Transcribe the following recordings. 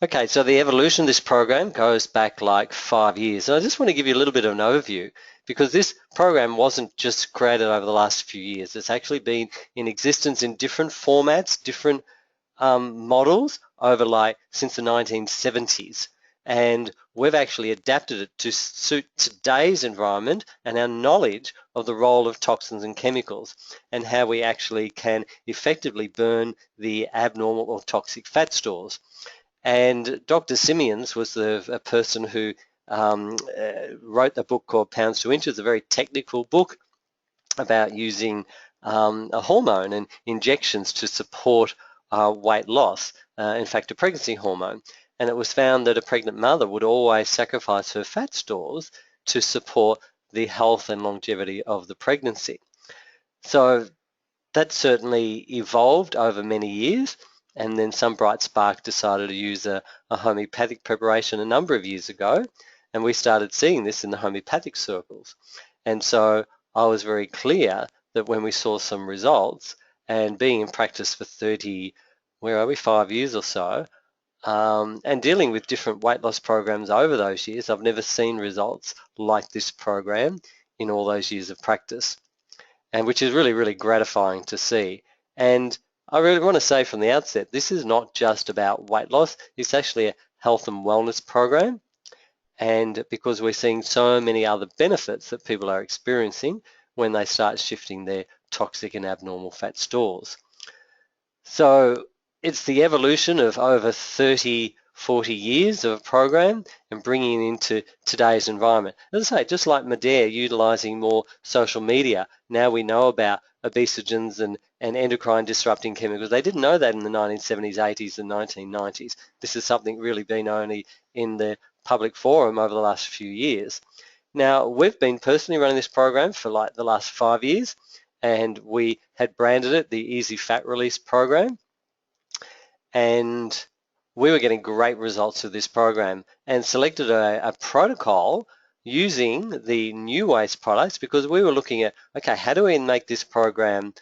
Okay, so the evolution of this program goes back like 5 years. And I just want to give you a little bit of an overview because this program wasn't just created over the last few years. It's actually been in existence in different formats, different models over like since the 1970s. And we've actually adapted it to suit today's environment and our knowledge of the role of toxins and chemicals and how we actually can effectively burn the abnormal or toxic fat stores. And Dr. Simeons was a person who wrote a book called Pounds to Inches, a very technical book about using a hormone and injections to support weight loss, in fact, a pregnancy hormone. And it was found that a pregnant mother would always sacrifice her fat stores to support the health and longevity of the pregnancy. So that certainly evolved over many years, and then some bright spark decided to use a homeopathic preparation a number of years ago, and we started seeing this in the homeopathic circles. And so I was very clear that when we saw some results, and being in practice for 5 years or so, and dealing with different weight loss programs over those years, I've never seen results like this program in all those years of practice, and which is really, really gratifying to see. And I really want to say from the outset, this is not just about weight loss, it's actually a health and wellness program. And because we're seeing so many other benefits that people are experiencing when they start shifting their toxic and abnormal fat stores. So it's the evolution of over 30, 40 years of a program and bringing it into today's environment. As I say, just like Medea utilizing more social media, now we know about obesogens and endocrine disrupting chemicals. They didn't know that in the 1970s, 80s, and 1990s. This is something really been only in the public forum over the last few years. Now, we've been personally running this program for like the last 5 years, and we had branded it the Easy Fat Release Program. And we were getting great results with this program and selected a protocol using the new waste products because we were looking at, okay, how do we make this program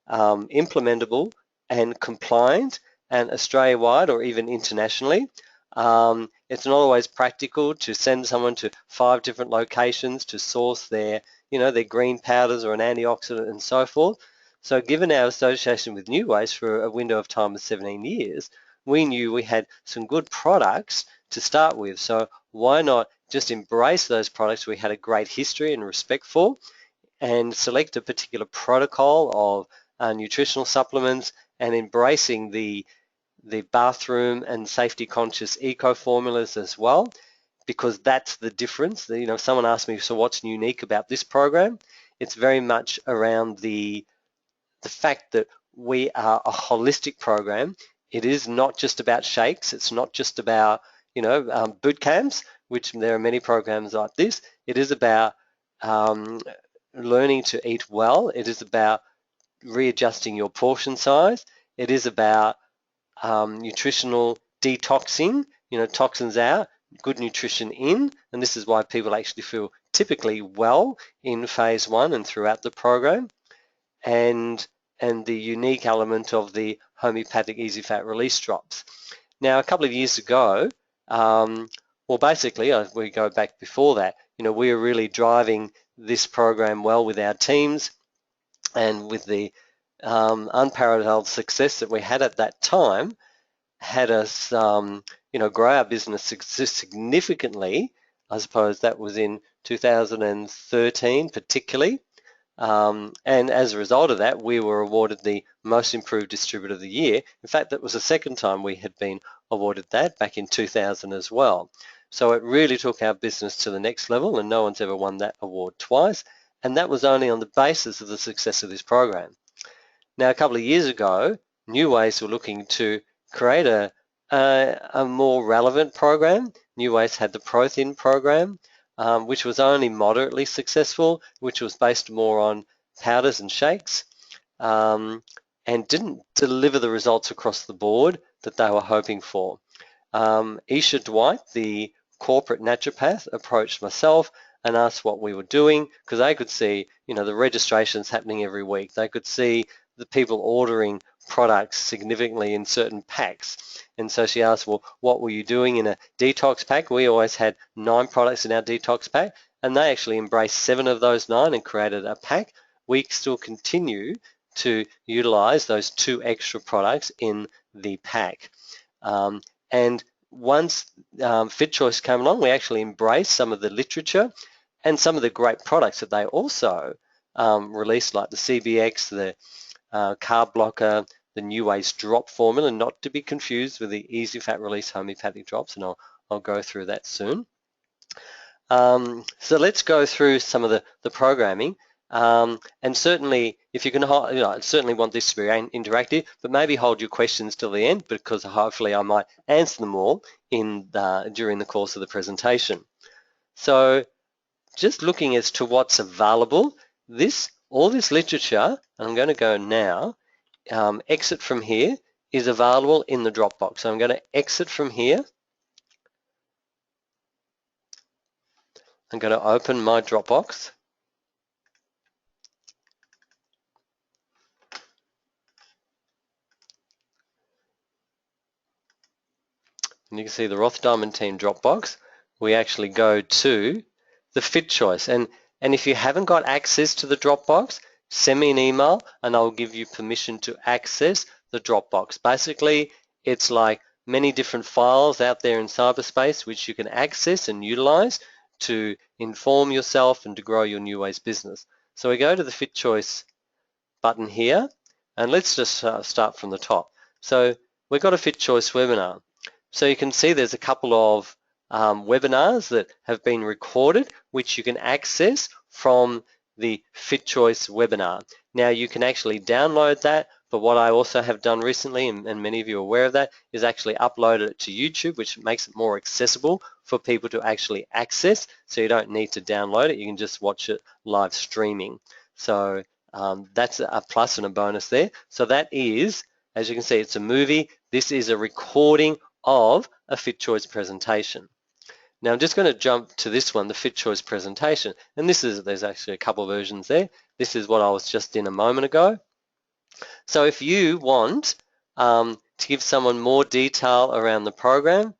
implementable and compliant and Australia-wide or even internationally? It's not always practical to send someone to 5 different locations to source their green powders or an antioxidant and so forth. So given our association with New Waste for a window of time of 17 years, we knew we had some good products to start with. So why not just embrace those products we had a great history and respect for and select a particular protocol of nutritional supplements and embracing the bathroom and safety conscious eco formulas as well, because that's the difference. If someone asked me, so what's unique about this program? It's very much around the fact that we are a holistic program. It is not just about shakes. It's not just about, boot camps, which there are many programs like this. It is about learning to eat well. It is about readjusting your portion size. It is about nutritional detoxing, toxins out, good nutrition in, and this is why people actually feel typically well in phase 1 and throughout the program. And the unique element of the homeopathic easy fat release drops. Now, a couple of years ago, well, basically, we go back before that, we were really driving this program well with our teams, and with the unparalleled success that we had at that time, had us, grow our business significantly. I suppose that was in 2013 particularly. And as a result of that, we were awarded the Most Improved Distributor of the Year. In fact, that was the second time we had been awarded that, back in 2000 as well. So it really took our business to the next level, and no one's ever won that award twice. And that was only on the basis of the success of this program. Now, a couple of years ago, New Waste were looking to create a more relevant program. New Waste had the ProThin program, which was only moderately successful, which was based more on powders and shakes, and didn't deliver the results across the board that they were hoping for. Isha Dwight, the corporate naturopath, approached myself and asked what we were doing, because they could see, the registrations happening every week. They could see the people ordering products significantly in certain packs. And so she asked, well, what were you doing in a detox pack? We always had 9 products in our detox pack, and they actually embraced 7 of those 9 and created a pack. We still continue to utilize those 2 extra products in the pack. And once FitChoice came along, we actually embraced some of the literature and some of the great products that they also released, like the CBX, the carb blocker, the New Ways drop formula, not to be confused with the Easy Fat Release homeopathic drops, and I'll go through that soon. So let's go through some of the programming. And certainly, if you can, I certainly want this to be interactive, but maybe hold your questions till the end, because hopefully I might answer them all during the course of the presentation. So just looking as to what's available, all this literature, and I'm going to go now, exit from here, is available in the Dropbox. So I'm going to exit from here. I'm going to open my Dropbox. And you can see the Roth Diamond Team Dropbox. We actually go to the FitChoice. And if you haven't got access to the Dropbox, send me an email and I'll give you permission to access the Dropbox. Basically, it's like many different files out there in cyberspace which you can access and utilize to inform yourself and to grow your New Ways business. So we go to the FitChoice button here, and let's just start from the top. So we've got a FitChoice webinar. So you can see there's a couple of webinars that have been recorded, which you can access from the FitChoice webinar. Now you can actually download that, but what I also have done recently, and many of you are aware of that, is actually upload it to YouTube, which makes it more accessible for people to actually access, so you don't need to download it, you can just watch it live streaming. So that's a plus and a bonus there. So that is, as you can see, it's a movie. This is a recording of a FitChoice presentation. Now I'm just going to jump to this one, the FitChoice presentation, and there's actually a couple of versions there. This is what I was just in a moment ago. So if you want to give someone more detail around the program,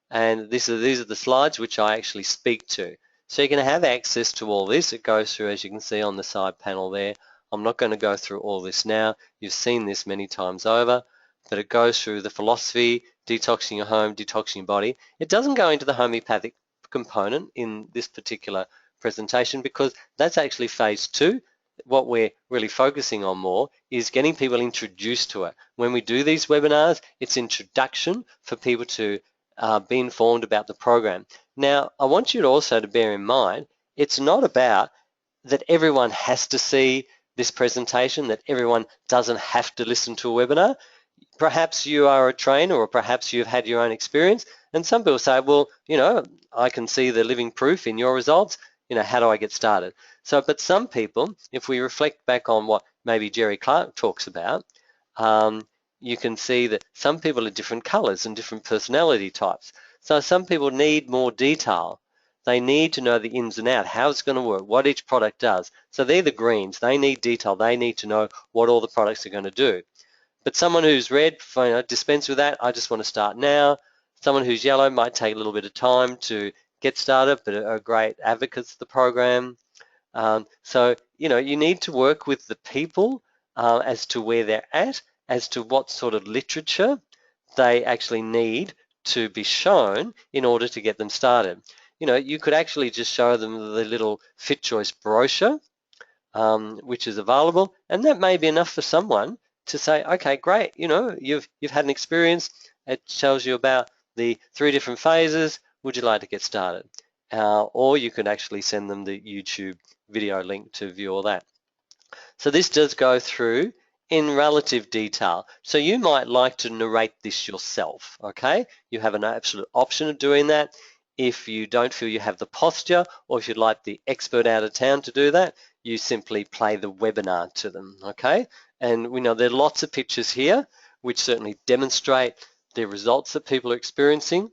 and these are the slides which I actually speak to. So you can have access to all this. It goes through, as you can see on the side panel there. I'm not going to go through all this now. You've seen this many times over, but it goes through the philosophy, detoxing your home, detoxing your body. It doesn't go into the homeopathic component in this particular presentation because that's actually phase 2. What we're really focusing on more is getting people introduced to it. When we do these webinars, it's introduction for people to be informed about the program. Now, I want you to also to bear in mind, it's not about that everyone has to see this presentation, that everyone doesn't have to listen to a webinar. Perhaps you are a trainer, or perhaps you've had your own experience, and some people say, well, I can see the living proof in your results, how do I get started? So, but some people, if we reflect back on what maybe Jerry Clark talks about, you can see that some people are different colors and different personality types. So some people need more detail. They need to know the ins and outs, how it's going to work, what each product does. So they're the greens. They need detail. They need to know what all the products are going to do. But someone who's red, dispense with that. I just want to start now. Someone who's yellow might take a little bit of time to get started, but are great advocates of the program. So, you need to work with the people as to where they're at, as to what sort of literature they actually need to be shown in order to get them started. You could actually just show them the little FitChoice brochure, which is available, and that may be enough for someone to say, okay, great, you've had an experience. It tells you about the 3 different phases. Would you like to get started? Or you could actually send them the YouTube video link to view all that. So this does go through in relative detail. So you might like to narrate this yourself, okay? You have an absolute option of doing that. If you don't feel you have the posture, or if you'd like the expert out of town to do that, you simply play the webinar to them, okay? And we know there are lots of pictures here which certainly demonstrate the results that people are experiencing.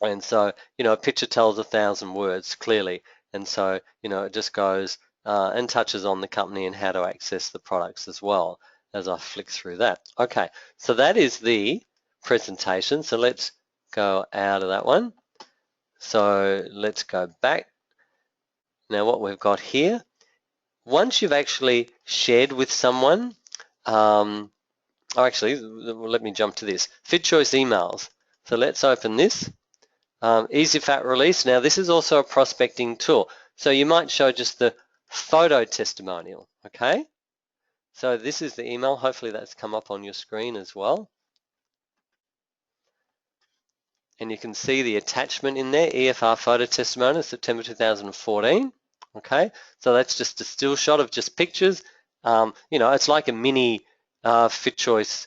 And so, a picture tells 1,000 words clearly. And so, it just goes and touches on the company and how to access the products as well. as I flick through that. Okay, so that is the presentation. So let's go out of that one. So let's go back. Now what we've got here, once you've actually shared with someone, actually, let me jump to this. FitChoice emails. So let's open this. Easy fat release. Now this is also a prospecting tool. So you might show just the photo testimonial, okay? So this is the email. Hopefully that's come up on your screen as well. And you can see the attachment in there, EFR photo testimonial, September 2014. Okay, so that's just a still shot of just pictures. You know, it's like a mini FitChoice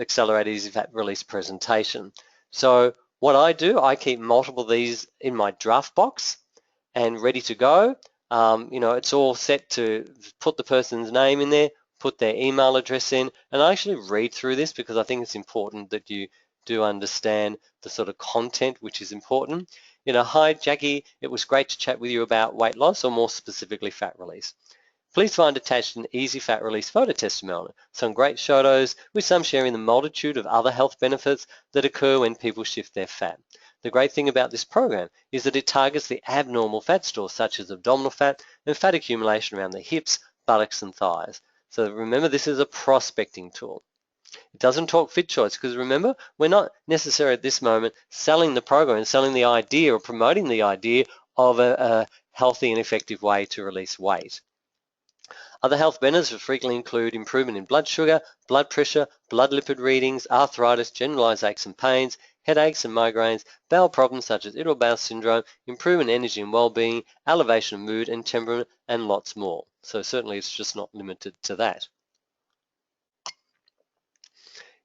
accelerated easy fat release presentation. So what I do, I keep multiple of these in my draft box and ready to go. You know, it's all set to put the person's name in there, put their email address in, and I actually read through this because I think it's important that you do understand the sort of content which is important. You know, hi Jackie, it was great to chat with you about weight loss, or more specifically fat release. Please find attached an easy fat release photo testimonial. Some great photos with some sharing the multitude of other health benefits that occur when people shift their fat. The great thing about this program is that it targets the abnormal fat stores such as abdominal fat and fat accumulation around the hips, buttocks and thighs. So remember, this is a prospecting tool. It doesn't talk FitChoice because remember, we're not necessarily at this moment selling the program and selling the idea or promoting the idea of a healthy and effective way to release weight. Other health benefits frequently include improvement in blood sugar, blood pressure, blood lipid readings, arthritis, generalized aches and pains, headaches and migraines, bowel problems such as irritable bowel syndrome, improvement in energy and well-being, elevation of mood and temperament, and lots more. So certainly it's just not limited to that.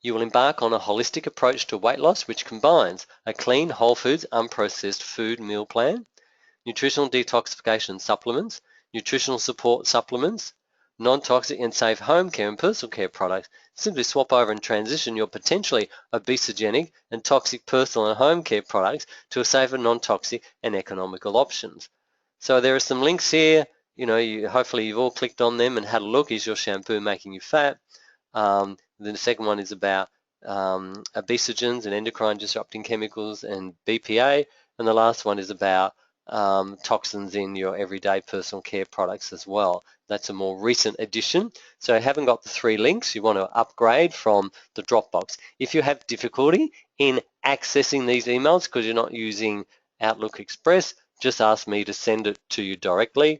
You will embark on a holistic approach to weight loss which combines a clean, whole foods, unprocessed food meal plan, nutritional detoxification supplements, nutritional support supplements, non-toxic and safe home care and personal care products. Simply swap over and transition your potentially obesogenic and toxic personal and home care products to a safer, non-toxic and economical options. So there are some links here. You know, hopefully you've all clicked on them and had a look. Is your shampoo making you fat? Then the second one is about obesogens and endocrine disrupting chemicals and BPA. And the last one is about toxins in your everyday personal care products as well. That's a more recent addition. So I haven't got the 3 links. You want to upgrade from the Dropbox. If you have difficulty in accessing these emails because you're not using Outlook Express, just ask me to send it to you directly.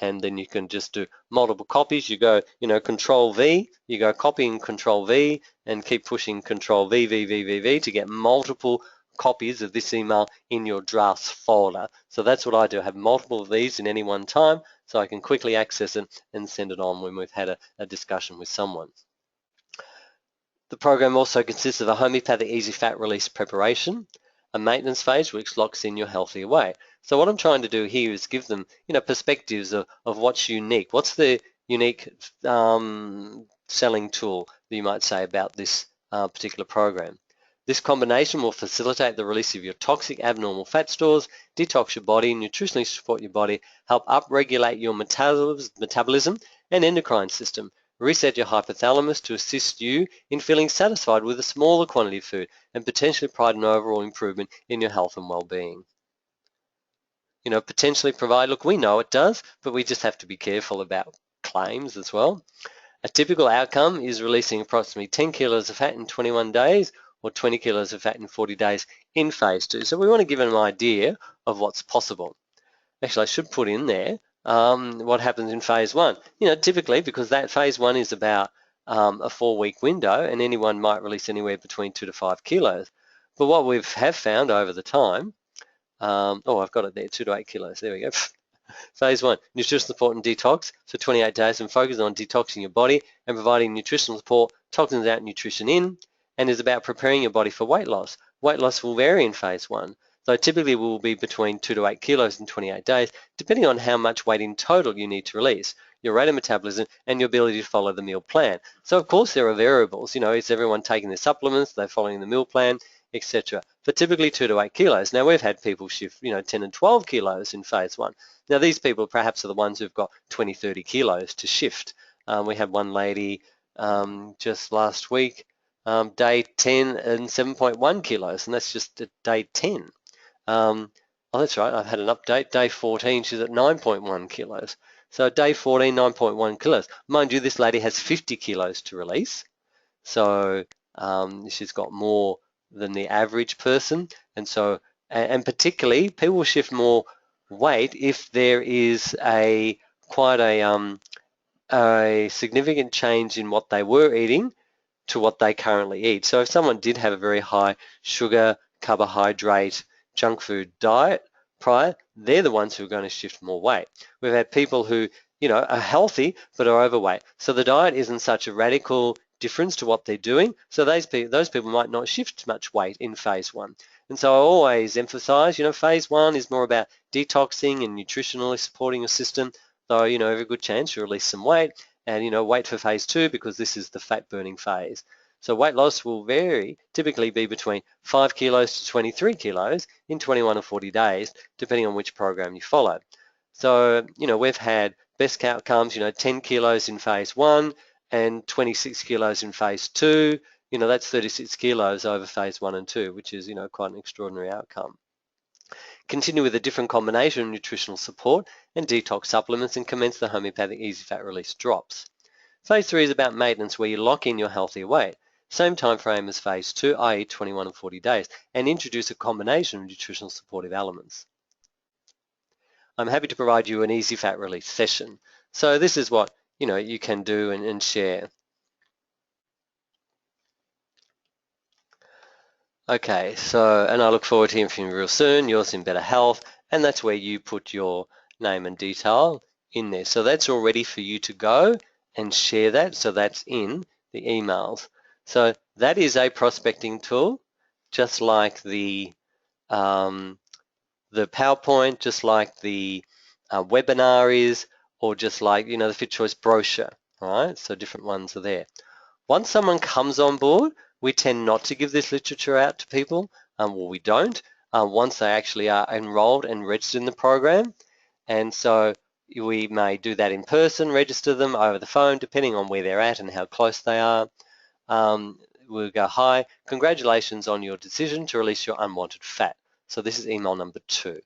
And then you can just do multiple copies. You go, you know, Control V, you go copy and Control V and keep pushing Control V, V, V, V, V to get multiple copies of this email in your drafts folder. So that's what I do. I have multiple of these in any one time so I can quickly access it and send it on when we've had a discussion with someone. The program also consists of a homeopathic easy fat release preparation, a maintenance phase which locks in your healthier weight. So what I'm trying to do here is give them, you know, perspectives of what's unique. What's the unique selling tool that you might say about this particular program? This combination will facilitate the release of your toxic abnormal fat stores, detox your body, nutritionally support your body, help upregulate your metabolism and endocrine system, reset your hypothalamus to assist you in feeling satisfied with a smaller quantity of food and potentially provide an overall improvement in your health and well-being. You know, potentially provide, look, we know it does, but we just have to be careful about claims as well. A typical outcome is releasing approximately 10 kilos of fat in 21 days or 20 kilos of fat in 40 days in phase 2. So we want to give them an idea of what's possible. Actually, I should put in there what happens in phase 1. You know, typically, because that phase 1 is about a 4-week window and anyone might release anywhere between 2 to 5 kilos. But what we have found over the time, I've got it there, 2 to 8 kilos. There we go. Phase 1, nutritional support and detox. So 28 days and focus on detoxing your body and providing nutritional support, toxins out, nutrition in, and is about preparing your body for weight loss. Weight loss will vary in phase 1. So typically will be between 2 to 8 kilos in 28 days, depending on how much weight in total you need to release, your rate of metabolism, and your ability to follow the meal plan. So of course there are variables. You know, is everyone taking their supplements? They're following the meal plan, etc. But typically 2 to 8 kilos. Now we've had people shift, you know, 10 and 12 kilos in phase 1. Now these people perhaps are the ones who've got 20, 30 kilos to shift. We had one lady just last week, day 10 and 7.1 kilos, and that's just at day 10. Oh, that's right, I've had an update. Day 14, she's at 9.1 kilos. So day 14, 9.1 kilos. Mind you, this lady has 50 kilos to release. So she's got more than the average person. And so, and particularly, people will shift more weight if there is quite a significant change in what they were eating to what they currently eat. So if someone did have a very high sugar, carbohydrate, junk food diet prior, they're the ones who are going to shift more weight. We've had people who, are healthy but are overweight. So the diet isn't such a radical difference to what they're doing. So those people might not shift much weight in phase one. And so I always emphasize, phase one is more about detoxing and nutritionally supporting your system, though, every good chance you release some weight. And wait for phase two, because this is the fat burning phase. So weight loss will vary, typically be between 5 kilos to 23 kilos in 21 or 40 days, depending on which program you follow. So, we've had best outcomes, 10 kilos in phase one and 26 kilos in phase two. That's 36 kilos over phase one and two, which is, quite an extraordinary outcome. Continue with a different combination of nutritional support and detox supplements and commence the homeopathic easy fat release drops. Phase 3 is about maintenance, where you lock in your healthier weight. Same time frame as phase 2, i.e. 21 and 40 days, and introduce a combination of nutritional supportive elements. I'm happy to provide you an easy fat release session. So this is what you can do and share. Okay, so, and I look forward to hearing from you real soon. Yours in better health, and that's where you put your name and detail in there. So that's all ready for you to go and share that. So that's in the emails. So that is a prospecting tool, just like the PowerPoint, just like the webinar is, or just like the FitChoice brochure. All right, so different ones are there. Once someone comes on board, we tend not to give this literature out to people. Well, we don't, once they actually are enrolled and registered in the program. And so we may do that in person, register them over the phone, depending on where they're at and how close they are. We'll go, hi, congratulations on your decision to release your unwanted fat. So this is email number 2.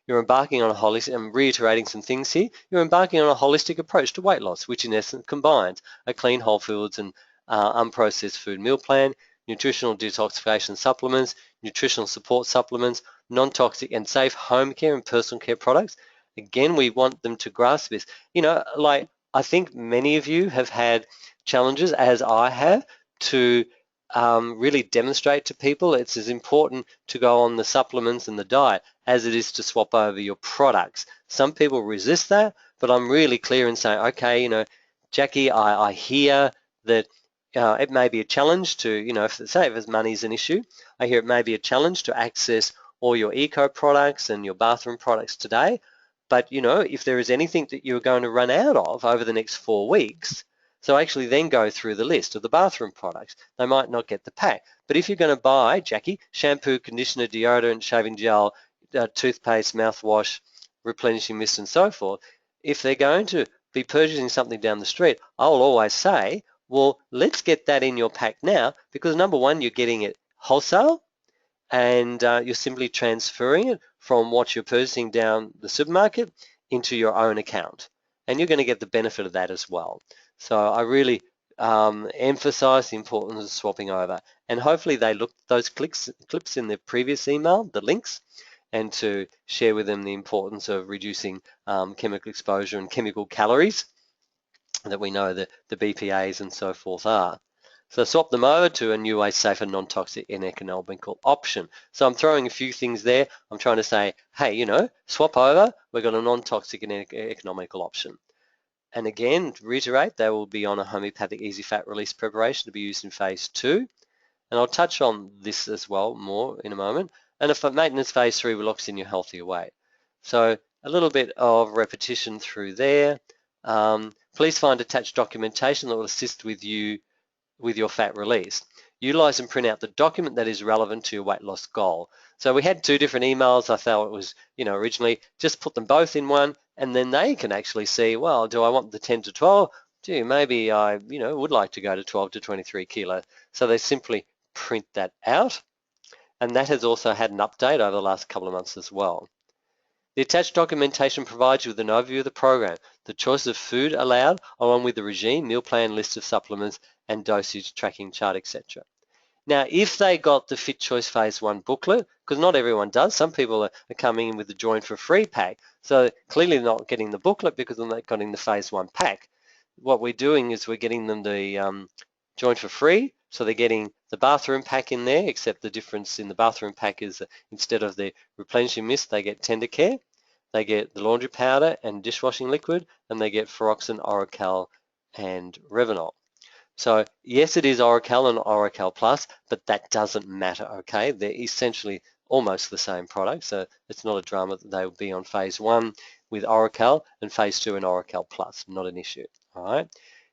You're embarking on a holistic, I'm reiterating some things here, you're embarking on a holistic approach to weight loss, which in essence combines a clean whole foods and unprocessed food meal plan, nutritional detoxification supplements, nutritional support supplements, non-toxic and safe home care and personal care products. Again, we want them to grasp this. Like I think many of you have had challenges, as I have, to really demonstrate to people it's as important to go on the supplements and the diet as it is to swap over your products. Some people resist that, but I'm really clear in saying, okay, Jackie, I hear that it may be a challenge to, if money is an issue, I hear it may be a challenge to access all your eco products and your bathroom products today. But, if there is anything that you're going to run out of over the next 4 weeks, so actually then go through the list of the bathroom products. They might not get the pack. But if you're going to buy, Jackie, shampoo, conditioner, deodorant, shaving gel, toothpaste, mouthwash, replenishing mist and so forth, if they're going to be purchasing something down the street, I'll always say, well, let's get that in your pack now, because number one, you're getting it wholesale, and you're simply transferring it from what you're purchasing down the supermarket into your own account. And you're going to get the benefit of that as well. So I really emphasize the importance of swapping over. And hopefully they looked at those clips in the previous email, the links, and to share with them the importance of reducing chemical exposure and chemical calories that we know that the BPAs and so forth are. So swap them over to a new, safer, non-toxic and economical option. So I'm throwing a few things there. I'm trying to say, hey, swap over. We've got a non-toxic and economical option. And again, to reiterate, they will be on a homeopathic easy fat release preparation to be used in phase 2. And I'll touch on this as well more in a moment. And if maintenance phase 3 locks in your healthier weight. So a little bit of repetition through there. Please find attached documentation that will assist with you with your fat release. Utilize and print out the document that is relevant to your weight loss goal. So we had 2 different emails. I thought it was, originally just put them both in one, and then they can actually see, well, do I want the 10 to 12 gee, maybe I, would like to go to 12 to 23 kilos. So they simply print that out. And that has also had an update over the last couple of months as well. The attached documentation provides you with an overview of the program, the choice of food allowed, along with the regime, meal plan, list of supplements, and dosage tracking chart, etc. Now, if they got the FitChoice Phase 1 booklet, because not everyone does, some people are coming in with the Join for Free pack, so clearly not getting the booklet because they're not getting the Phase 1 pack. What we're doing is we're getting them the Join for Free, so they're getting the bathroom pack in there, except the difference in the bathroom pack is instead of the replenishing mist, they get Tender Care, they get the laundry powder and dishwashing liquid, and they get Feroxin, Oracal, and Revinol. So yes, it is Oracal and Oracal Plus, but that doesn't matter, okay? They're essentially almost the same product, so it's not a drama that they will be on Phase 1 with Oracal and Phase 2 in Oracal Plus, not an issue, all right?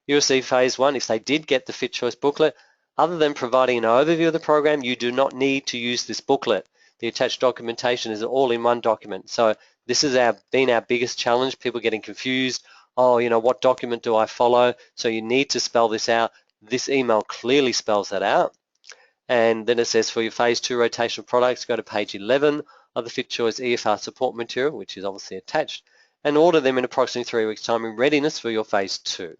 You'll see Phase 1, if they did get the FitChoice booklet, other than providing an overview of the program, you do not need to use this booklet. The attached documentation is all in one document. So this has been our biggest challenge, people getting confused. Oh, what document do I follow? So you need to spell this out. This email clearly spells that out. And then it says for your Phase 2 rotational products, go to page 11 of the FitChoice EFR support material, which is obviously attached, and order them in approximately 3 weeks' time in readiness for your Phase 2.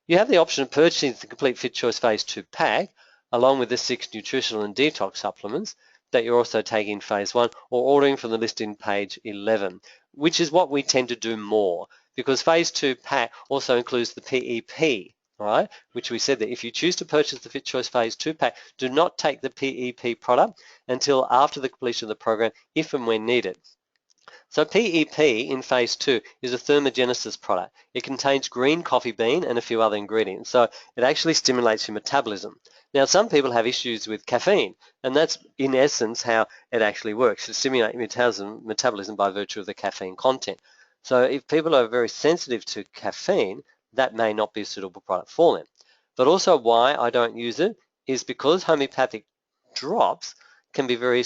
You have the option of purchasing the complete FitChoice Phase 2 pack, along with the 6 nutritional and detox supplements that you're also taking in Phase 1, or ordering from the list in page 11, which is what we tend to do more, because Phase 2 pack also includes the PEP, right? Which we said that if you choose to purchase the FitChoice Phase 2 pack, do not take the PEP product until after the completion of the program, if and when needed. So PEP in Phase 2 is a thermogenesis product. It contains green coffee bean and a few other ingredients. So it actually stimulates your metabolism. Now, some people have issues with caffeine, and that's in essence how it actually works. It stimulates metabolism by virtue of the caffeine content. So if people are very sensitive to caffeine, that may not be a suitable product for them. But also why I don't use it is because homeopathic drops can be very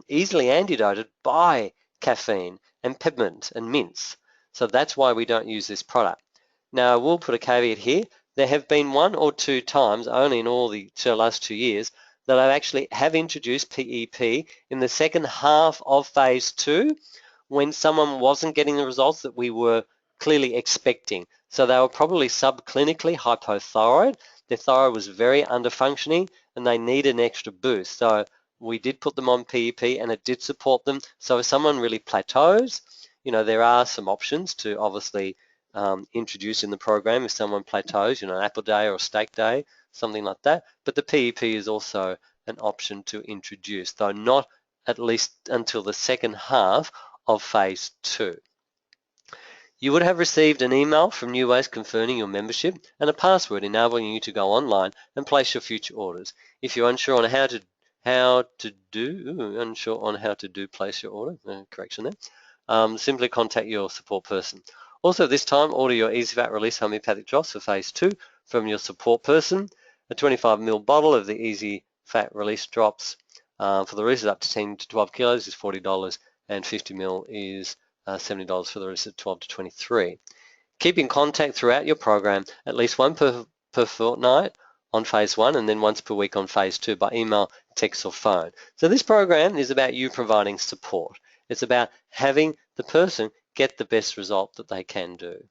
easily antidoted by caffeine and peppermint and mints. So that's why we don't use this product. Now, we'll put a caveat here. There have been 1 or 2 times, only in all the last 2 years, that I actually have introduced PEP in the second half of Phase 2 when someone wasn't getting the results that we were clearly expecting. So they were probably subclinically hypothyroid. Their thyroid was very underfunctioning and they need an extra boost. So we did put them on PEP and it did support them. So if someone really plateaus, there are some options to obviously introduce in the program if someone plateaus, an apple day or a steak day, something like that. But the PEP is also an option to introduce, though not at least until the second half of Phase 2. You would have received an email from NuWays confirming your membership and a password enabling you to go online and place your future orders. If you're unsure on how to do place your order, correction there, simply contact your support person. Also this time, order your EasyFat Release homeopathic drops for Phase 2 from your support person. A 25 ml bottle of the EasyFat Release drops for the release up to 10 to 12 kilos is $40 and 50 ml is $70 for the release of 12 to 23. Keep in contact throughout your program, at least one per fortnight on Phase 1 and then once per week on Phase 2 by email, text or phone. So this program is about you providing support. It's about having the person get the best result that they can do.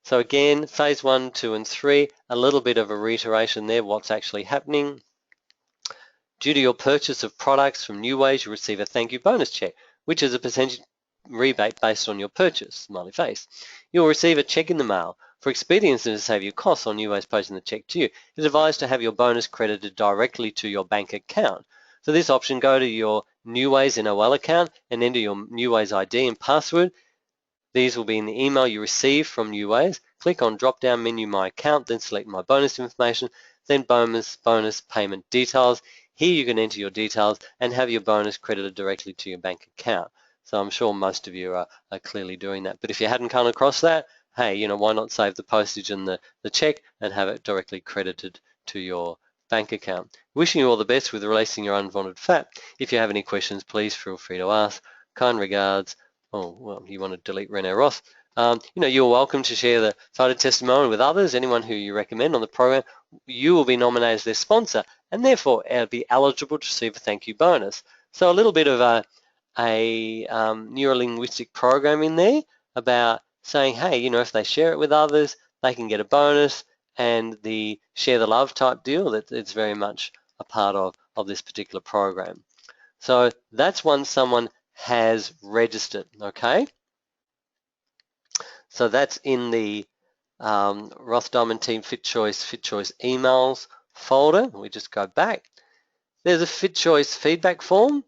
So again, Phase 1, 2 and 3, a little bit of a reiteration there, what's actually happening. Due to your purchase of products from NuWays, you receive a thank you bonus check, which is a percentage rebate based on your purchase, smiley face. You'll receive a check in the mail. For expediency to save you costs on NuWays posting the check to you, it's advised to have your bonus credited directly to your bank account. For this option, go to your NuWays NOL account and enter your NuWays ID and password. These will be in the email you receive from NuWays. Click on drop-down menu My Account, then select My Bonus Information, then Bonus Payment Details. Here you can enter your details and have your bonus credited directly to your bank account. So I'm sure most of you are clearly doing that. But if you hadn't come across that, hey, why not save the postage and the check and have it directly credited to your bank account. Wishing you all the best with releasing your unwanted fat. If you have any questions, please feel free to ask. Kind regards. Oh, well, you want to delete Rene Ross. you're welcome to share the photo testimonial with others, anyone who you recommend on the program. You will be nominated as their sponsor and therefore be eligible to receive a thank you bonus. So a little bit of a neuro-linguistic program in there about saying, hey, if they share it with others, they can get a bonus, and the share the love type deal that it's very much a part of this particular program. So that's once someone has registered, okay? So that's in the Roth Diamond Team FitChoice emails folder. We just go back. There's a FitChoice feedback form.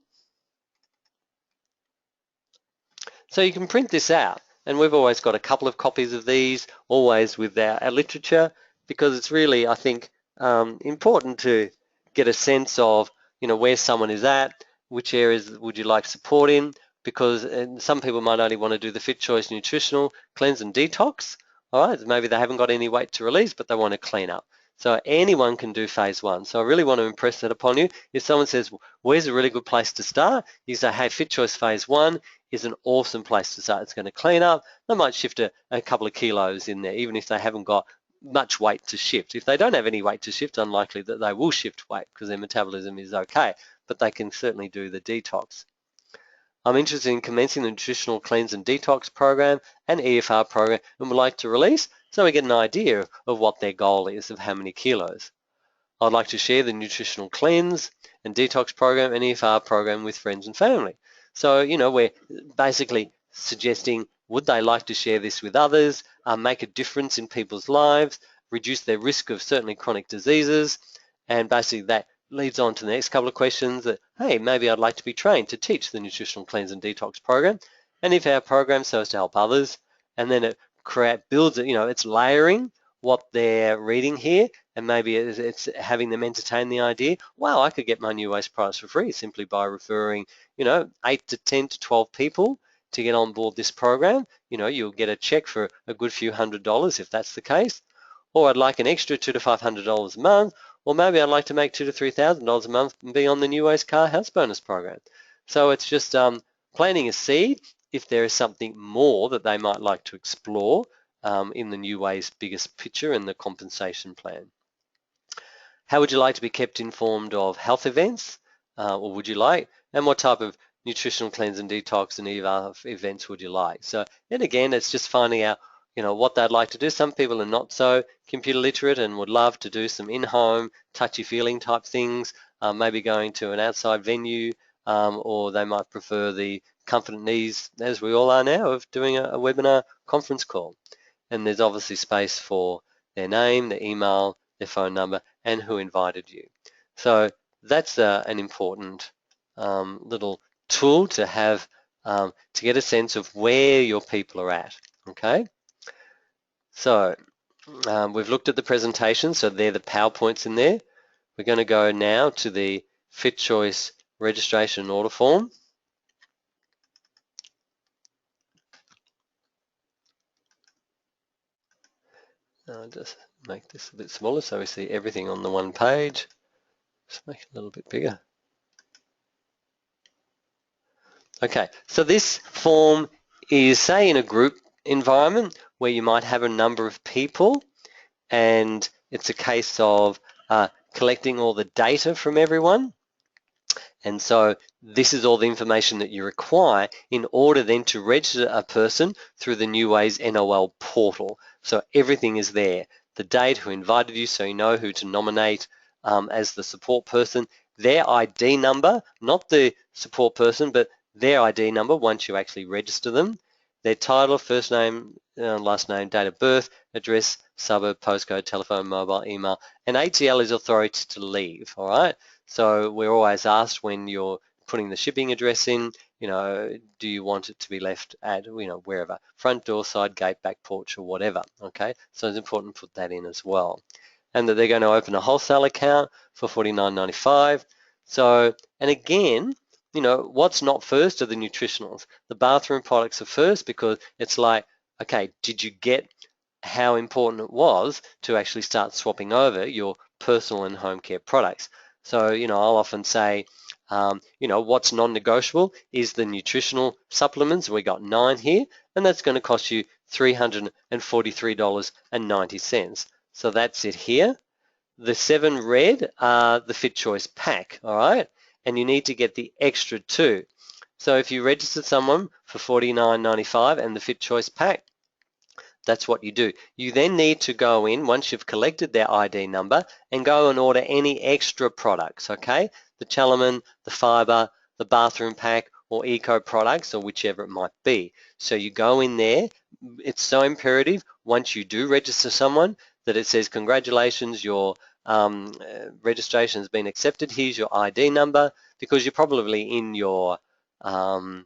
So you can print this out, and we've always got a couple of copies of these, always with our literature, because it's really, I think, important to get a sense of, where someone is at, which areas would you like support in, because some people might only want to do the FitChoice nutritional cleanse and detox. All right, maybe they haven't got any weight to release, but they want to clean up. So anyone can do phase one. So I really want to impress that upon you. If someone says, where's a really good place to start? You say, hey, FitChoice phase one is an awesome place to start. It's going to clean up. They might shift a couple of kilos in there, even if they haven't got much weight to shift. If they don't have any weight to shift, unlikely that they will shift weight because their metabolism is okay, but they can certainly do the detox. I'm interested in commencing the nutritional cleanse and detox program and EFR program and would like to release so we get an idea of what their goal is of how many kilos. I'd like to share the nutritional cleanse and detox program and EFR program with friends and family. So, we're basically suggesting, would they like to share this with others, make a difference in people's lives, reduce their risk of certainly chronic diseases, and basically that leads on to the next couple of questions that, hey, maybe I'd like to be trained to teach the nutritional cleanse and detox program and if our program so as to help others. And then it builds it, it's layering what they're reading here, and maybe it's having them entertain the idea, wow, I could get my new waste products for free simply by referring, 8 to 10 to 12 people to get on board this program. You'll get a check for a good few $100s if that's the case. Or I'd like an extra $200 to $500 a month, or maybe I'd like to make $2,000 to $3,000 a month and be on the New Ways Car House Bonus program. So it's just planting a seed if there is something more that they might like to explore in the New Ways biggest picture and the compensation plan. How would you like to be kept informed of health events, or would you like? And what type of nutritional cleanse and detox and EVA events would you like? So, and again, it's just finding out, what they'd like to do. Some people are not so computer literate and would love to do some in-home, touchy-feeling type things, maybe going to an outside venue, or they might prefer the comfort and ease, as we all are now, of doing a webinar conference call. And there's obviously space for their name, their email, their phone number, and who invited you. So that's an important little tool to have to get a sense of where your people are at, okay? So we've looked at the presentation, so they're the PowerPoints in there. We're going to go now to the FitChoice registration order form. I'll just make this a bit smaller so we see everything on the one page. Just make it a little bit bigger. Okay, so this form is, say, in a group environment where you might have a number of people, and it's a case of collecting all the data from everyone. And so this is all the information that you require in order then to register a person through the New Ways NOL portal. So everything is there. The date, who invited you, so you know who to nominate as the support person, their ID number, not the support person, but their ID number once you actually register them, their title, first name, last name, date of birth, address, suburb, postcode, telephone, mobile, email, and ATL is authority to leave, all right? So we're always asked when you're putting the shipping address in, do you want it to be left at, wherever, front door, side gate, back porch, or whatever, okay? So it's important to put that in as well. And that they're going to open a wholesale account for $49.95. So, and again, what's not first are the nutritionals. The bathroom products are first because it's like, okay, did you get how important it was to actually start swapping over your personal and home care products? So, I'll often say, what's non-negotiable is the nutritional supplements. We got 9 here, and that's going to cost you $343.90. So that's it here. The 7 red are the FitChoice pack, all right? And you need to get the extra 2. So if you register someone for $49.95 and the FitChoice pack, that's what you do. You then need to go in, once you've collected their ID number, and go and order any extra products, okay? The Chalaman, the fiber, the bathroom pack, or eco products, or whichever it might be. So you go in there. It's so imperative once you do register someone that it says, congratulations, your registration has been accepted. Here's your ID number, because you're probably in your NOL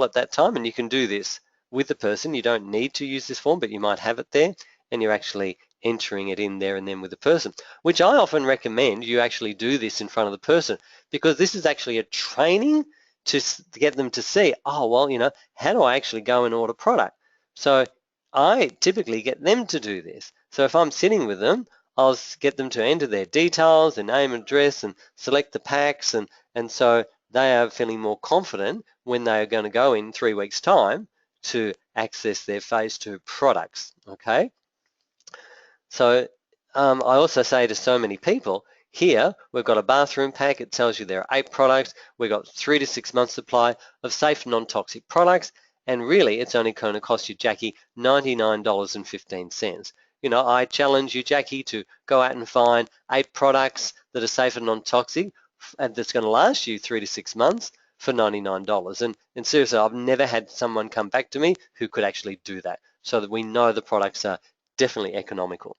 at that time, and you can do this with the person. You don't need to use this form, but you might have it there, and you're actually entering it in there and then with the person, which I often recommend you actually do this in front of the person, because this is actually a training to get them to see, oh, well, you know, how do I actually go and order product? So I typically get them to do this. So if I'm sitting with them, I'll get them to enter their details, their name and address, and select the packs, and so they are feeling more confident when they are going to go in 3 weeks' time to access their phase 2 products, okay? So I also say to so many people, here we've got a bathroom pack. It tells you there are 8 products. We've got 3 to 6 months supply of safe non-toxic products, and really it's only going to cost you, Jackie, $99.15. You know, I challenge you, Jackie, to go out and find 8 products that are safe and non-toxic, and that's going to last you 3 to 6 months for $99. And seriously, I've never had someone come back to me who could actually do that, so that we know the products are definitely economical.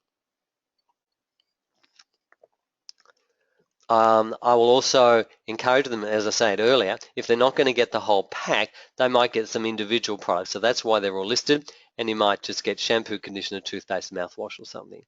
I will also encourage them, as I said earlier, if they're not going to get the whole pack, they might get some individual products. So that's why they're all listed, and you might just get shampoo, conditioner, toothpaste, mouthwash, or something.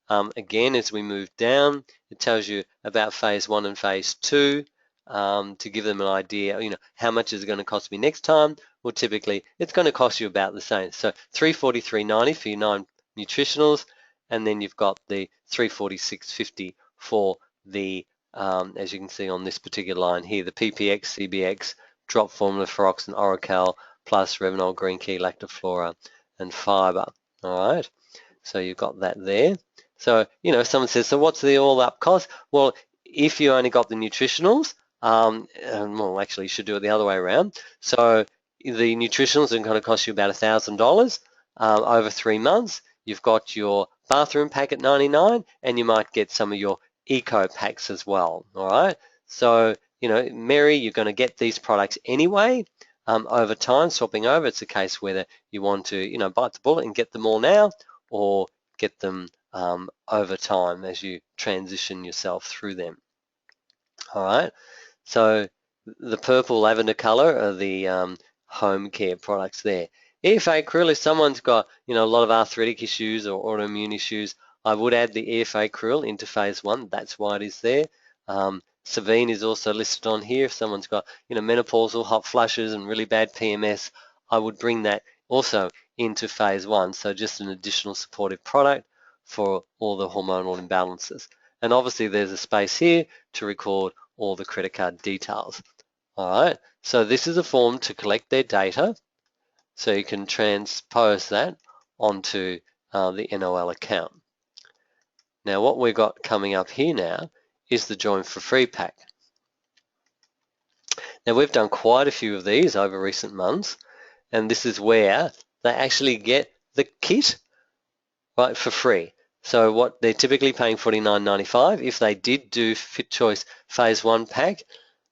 Again, as we move down, it tells you about phase 1 and phase 2 to give them an idea, you know, how much is it going to cost me next time? Well, typically, it's going to cost you about the same. So $343.90 for your 9 nutritionals, and then you've got the $346.50 for the, as you can see on this particular line here, the PPX, CBX, drop formula, Feroxin, Oracal, plus Revinol, Green Key, Lactoflora, and fiber. All right, so you've got that there. So, you know, if someone says, so what's the all-up cost? Well, if you only got the nutritionals, well, actually, you should do it the other way around. So the nutritionals are going to cost you about $1,000 over 3 months. You've got your bathroom pack at $99, and you might get some of your eco packs as well. All right. So, you know, Mary, you're going to get these products anyway. Over time, swapping over, it's a case whether you want to, you know, bite the bullet and get them all now, or get them over time as you transition yourself through them. All right. So the purple lavender color are the home care products there. EFA Krill, if someone's got, you know, a lot of arthritic issues or autoimmune issues, I would add the EFA Krill into phase 1. That's why it is there. Savine is also listed on here. If someone's got, you know, menopausal hot flushes and really bad PMS, I would bring that also into phase 1. So just an additional supportive product for all the hormonal imbalances. And obviously there's a space here to record all the credit card details. All right, so this is a form to collect their data, so you can transpose that onto the NOL account. Now what we've got coming up here now is the Join for Free pack. Now we've done quite a few of these over recent months, and this is where they actually get the kit, right, for free. So what they're typically paying $49.95. If they did do FitChoice Phase 1 pack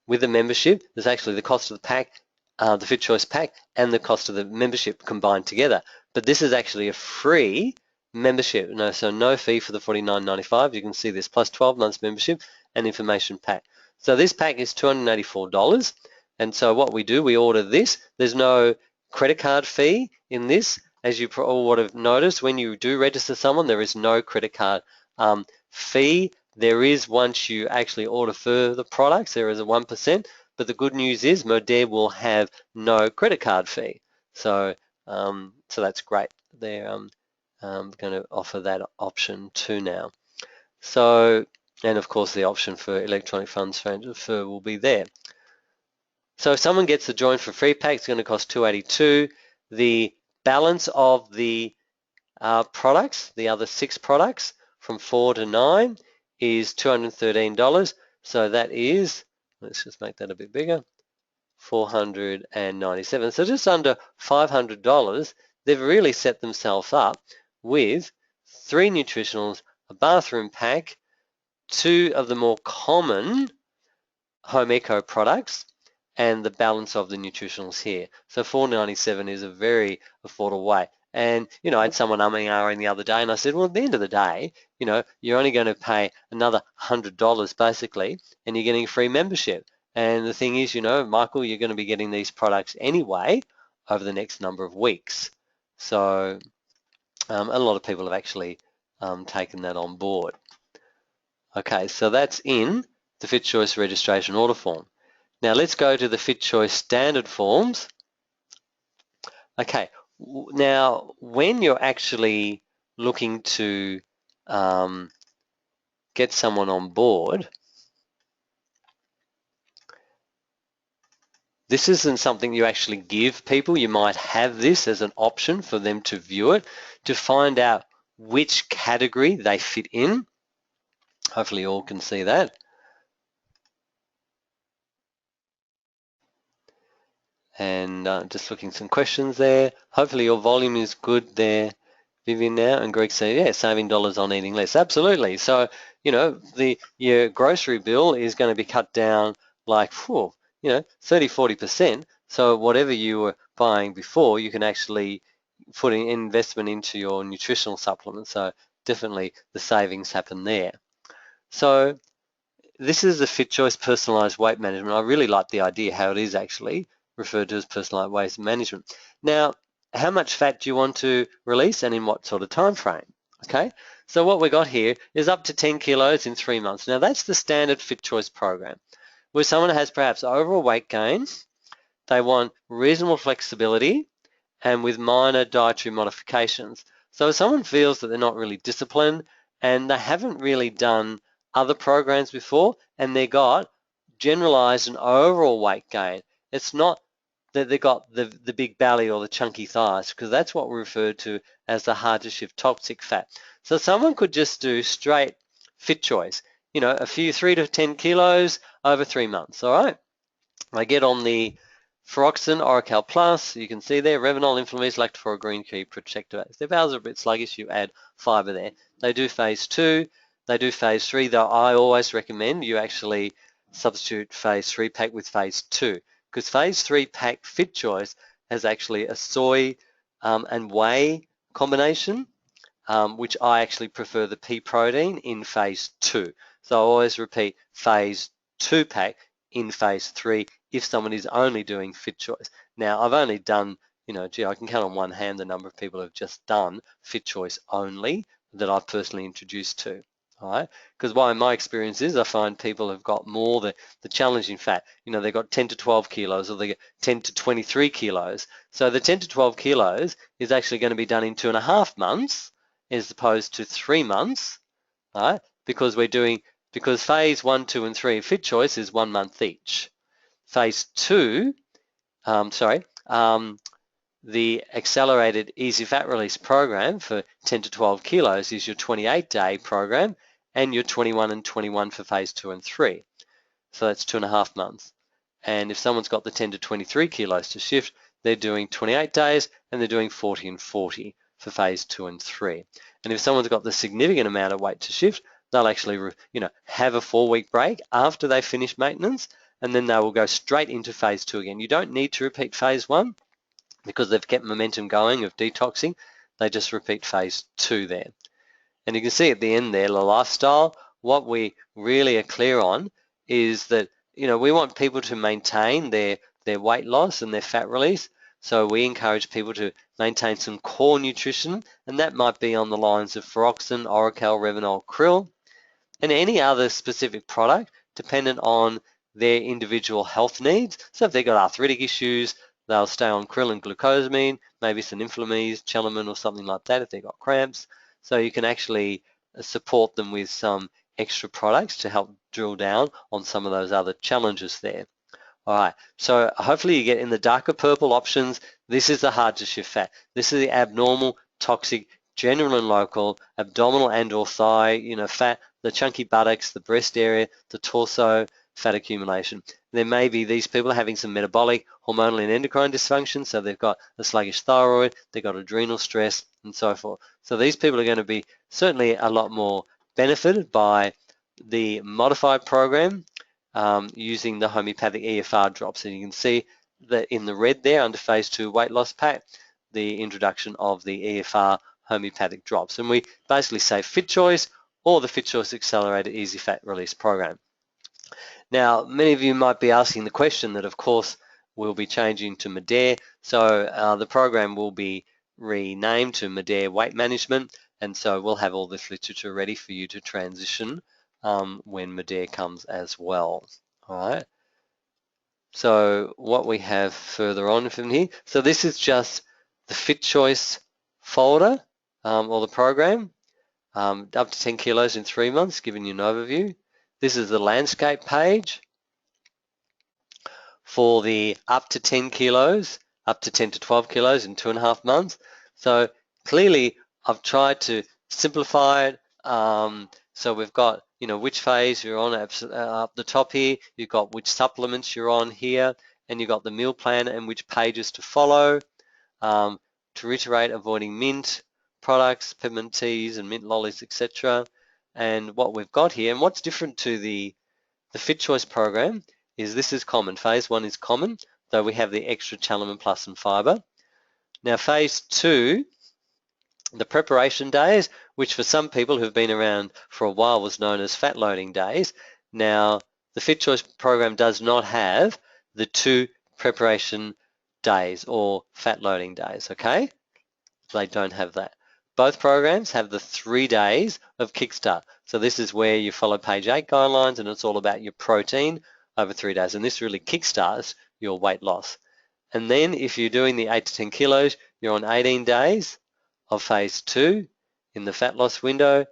with the membership, there's actually the cost of the pack, the FitChoice pack, and the cost of the membership combined together. But this is actually a free membership. So no fee for the $49.95. You can see this, plus 12 months membership and information pack. So this pack is $284. And so what we do, we order this. There's no credit card fee in this. As you all would have noticed, when you do register someone, there is no credit card fee. There is once you actually order further products, there is a 1%. But the good news is Modere will have no credit card fee. So that's great. They're going to offer that option too now. So, and of course the option for electronic funds transfer will be there. So if someone gets the Join for Free pack, it's going to cost $282. The balance of the products, the other 6 products from 4 to 9 is $213. So that is, let's just make that a bit bigger, $497. So just under $500, they've really set themselves up with 3 nutritionals, a bathroom pack, 2 of the more common home eco products, and the balance of the nutritionals here. So $497 is a very affordable way. And, I had someone umming and ahhing the other day, and I said, well, at the end of the day, you're only going to pay another $100 basically, and you're getting a free membership. And the thing is, Michael, you're going to be getting these products anyway over the next number of weeks. So a lot of people have actually taken that on board. Okay, so that's in the FitChoice registration order form. Now let's go to the FitChoice standard forms. Okay, now when you're actually looking to get someone on board, this isn't something you actually give people. You might have this as an option for them to view it, to find out which category they fit in. Hopefully you all can see that. And just looking at some questions there. Hopefully your volume is good there, Vivian, now. And Greg said, yeah, saving dollars on eating less. Absolutely. So, your grocery bill is going to be cut down like, 30, 40%. So whatever you were buying before, you can actually put in investment into your nutritional supplements. So definitely the savings happen there. So this is the FitChoice personalized weight management. I really like the idea how it is actually referred to as personalized weight management. Now, how much fat do you want to release and in what sort of time frame? Okay, so what we got here is up to 10 kilos in 3 months. Now that's the standard FitChoice program. Where someone has perhaps overall weight gain, they want reasonable flexibility and with minor dietary modifications. So if someone feels that they're not really disciplined and they haven't really done other programs before and they got generalized and overall weight gain, it's not that they got the big belly or the chunky thighs, because that's what we refer to as the hard to shift toxic fat. So someone could just do straight FitChoice, a few 3 to 10 kilos over 3 months, all right? They get on the Feroxin, Oracal Plus, you can see there, Revinol, Inflammase, Lactoferol, Green Tea, Protective. If their bowels are a bit sluggish, you add fiber there. They do phase 2, they do phase 3, though I always recommend you actually substitute phase 3 pack with phase 2, because phase 3 pack FitChoice has actually a soy and whey combination, which I actually prefer the pea protein in phase 2. So I always repeat phase 2 pack in phase 3 if someone is only doing FitChoice. Now, I've only done, I can count on one hand the number of people who have just done FitChoice only that I've personally introduced to. All right, because my experience is I find people have got more the challenging fat. They've got 10 to 12 kilos or they get 10 to 23 kilos. So the 10 to 12 kilos is actually going to be done in 2.5 months as opposed to 3 months, all right? Because phase 1, 2, and 3 of FitChoice is 1 month each. Phase 2, the accelerated easy fat release program for 10 to 12 kilos is your 28-day program, and your 21 and 21 for phase 2 and 3. So that's 2.5 months. And if someone's got the 10 to 23 kilos to shift, they're doing 28 days and they're doing 40 and 40 for phase 2 and 3. And if someone's got the significant amount of weight to shift, they'll actually, have a 4-week break after they finish maintenance, and then they will go straight into phase 2 again. You don't need to repeat phase 1 because they've kept momentum going of detoxing. They just repeat phase 2 there. And you can see at the end there, the lifestyle, what we really are clear on is that, we want people to maintain their weight loss and their fat release. So we encourage people to maintain some core nutrition, and that might be on the lines of Feroxin, Oracal, Revinol, Krill, and any other specific product dependent on their individual health needs. So if they've got arthritic issues, they'll stay on krill and glucosamine, maybe some Inflammase, Chelamin, or something like that if they've got cramps. So you can actually support them with some extra products to help drill down on some of those other challenges there. All right, so hopefully you get in the darker purple options. This is the hard to shift fat. This is the abnormal, toxic, general and local, abdominal and or thigh, fat, the chunky buttocks, the breast area, the torso, fat accumulation. There may be these people having some metabolic, hormonal and endocrine dysfunction, so they've got a sluggish thyroid, they've got adrenal stress and so forth. So these people are going to be certainly a lot more benefited by the modified program using the homeopathic EFR drops. And you can see that in the red there under phase 2 weight loss pack, the introduction of the EFR homeopathic drops. And we basically say FitChoice or the FitChoice Accelerated Easy Fat Release Program. Now, many of you might be asking the question that, of course, we'll be changing to Medare. So the program will be renamed to Medare Weight Management. And so we'll have all this literature ready for you to transition when Medare comes as well. All right. So what we have further on from here, so this is just the FitChoice folder or the program, up to 10 kilos in 3 months, giving you an overview. This is the landscape page for the up to 10 kilos, up to 10 to 12 kilos in 2.5 months. So clearly I've tried to simplify it. So we've got, which phase you're on up the top here. You've got which supplements you're on here, and you've got the meal plan and which pages to follow. To reiterate, avoiding mint products, peppermint teas and mint lollies, etc. And what we've got here, and what's different to the FitChoice program is this is common. Phase 1 is common, though we have the extra Chalaman Plus and fiber. Now phase 2, the preparation days, which for some people who've been around for a while was known as fat loading days. Now the FitChoice program does not have the 2 preparation days or fat loading days, okay? They don't have that. Both programs have the 3 days of Kickstart. So this is where you follow page 8 guidelines, and it's all about your protein over 3 days. And this really kickstarts your weight loss. And then if you're doing the 8 to 10 kilos, you're on 18 days of phase 2 in the fat loss window.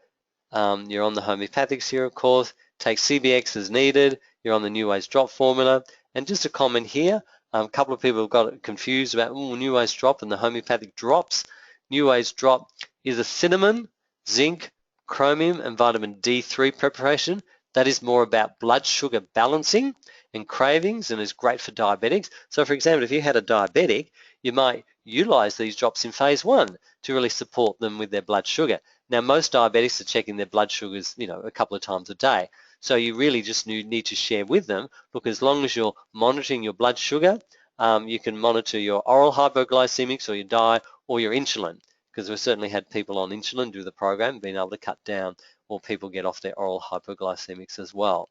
You're on the homeopathics here, of course. Take CBX as needed. You're on the New Ways drop formula. And just a comment here, a couple of people have got confused about New Ways drop and the homeopathic drops. New Ways drop is a cinnamon, zinc, chromium, and vitamin D3 preparation. That is more about blood sugar balancing and cravings and is great for diabetics. So for example, if you had a diabetic, you might utilize these drops in phase 1 to really support them with their blood sugar. Now, most diabetics are checking their blood sugars, a couple of times a day. So you really just need to share with them, look, as long as you're monitoring your blood sugar, you can monitor your oral hypoglycemics or your diet or your insulin, because we've certainly had people on insulin do the program, being able to cut down, or people get off their oral hypoglycemics as well.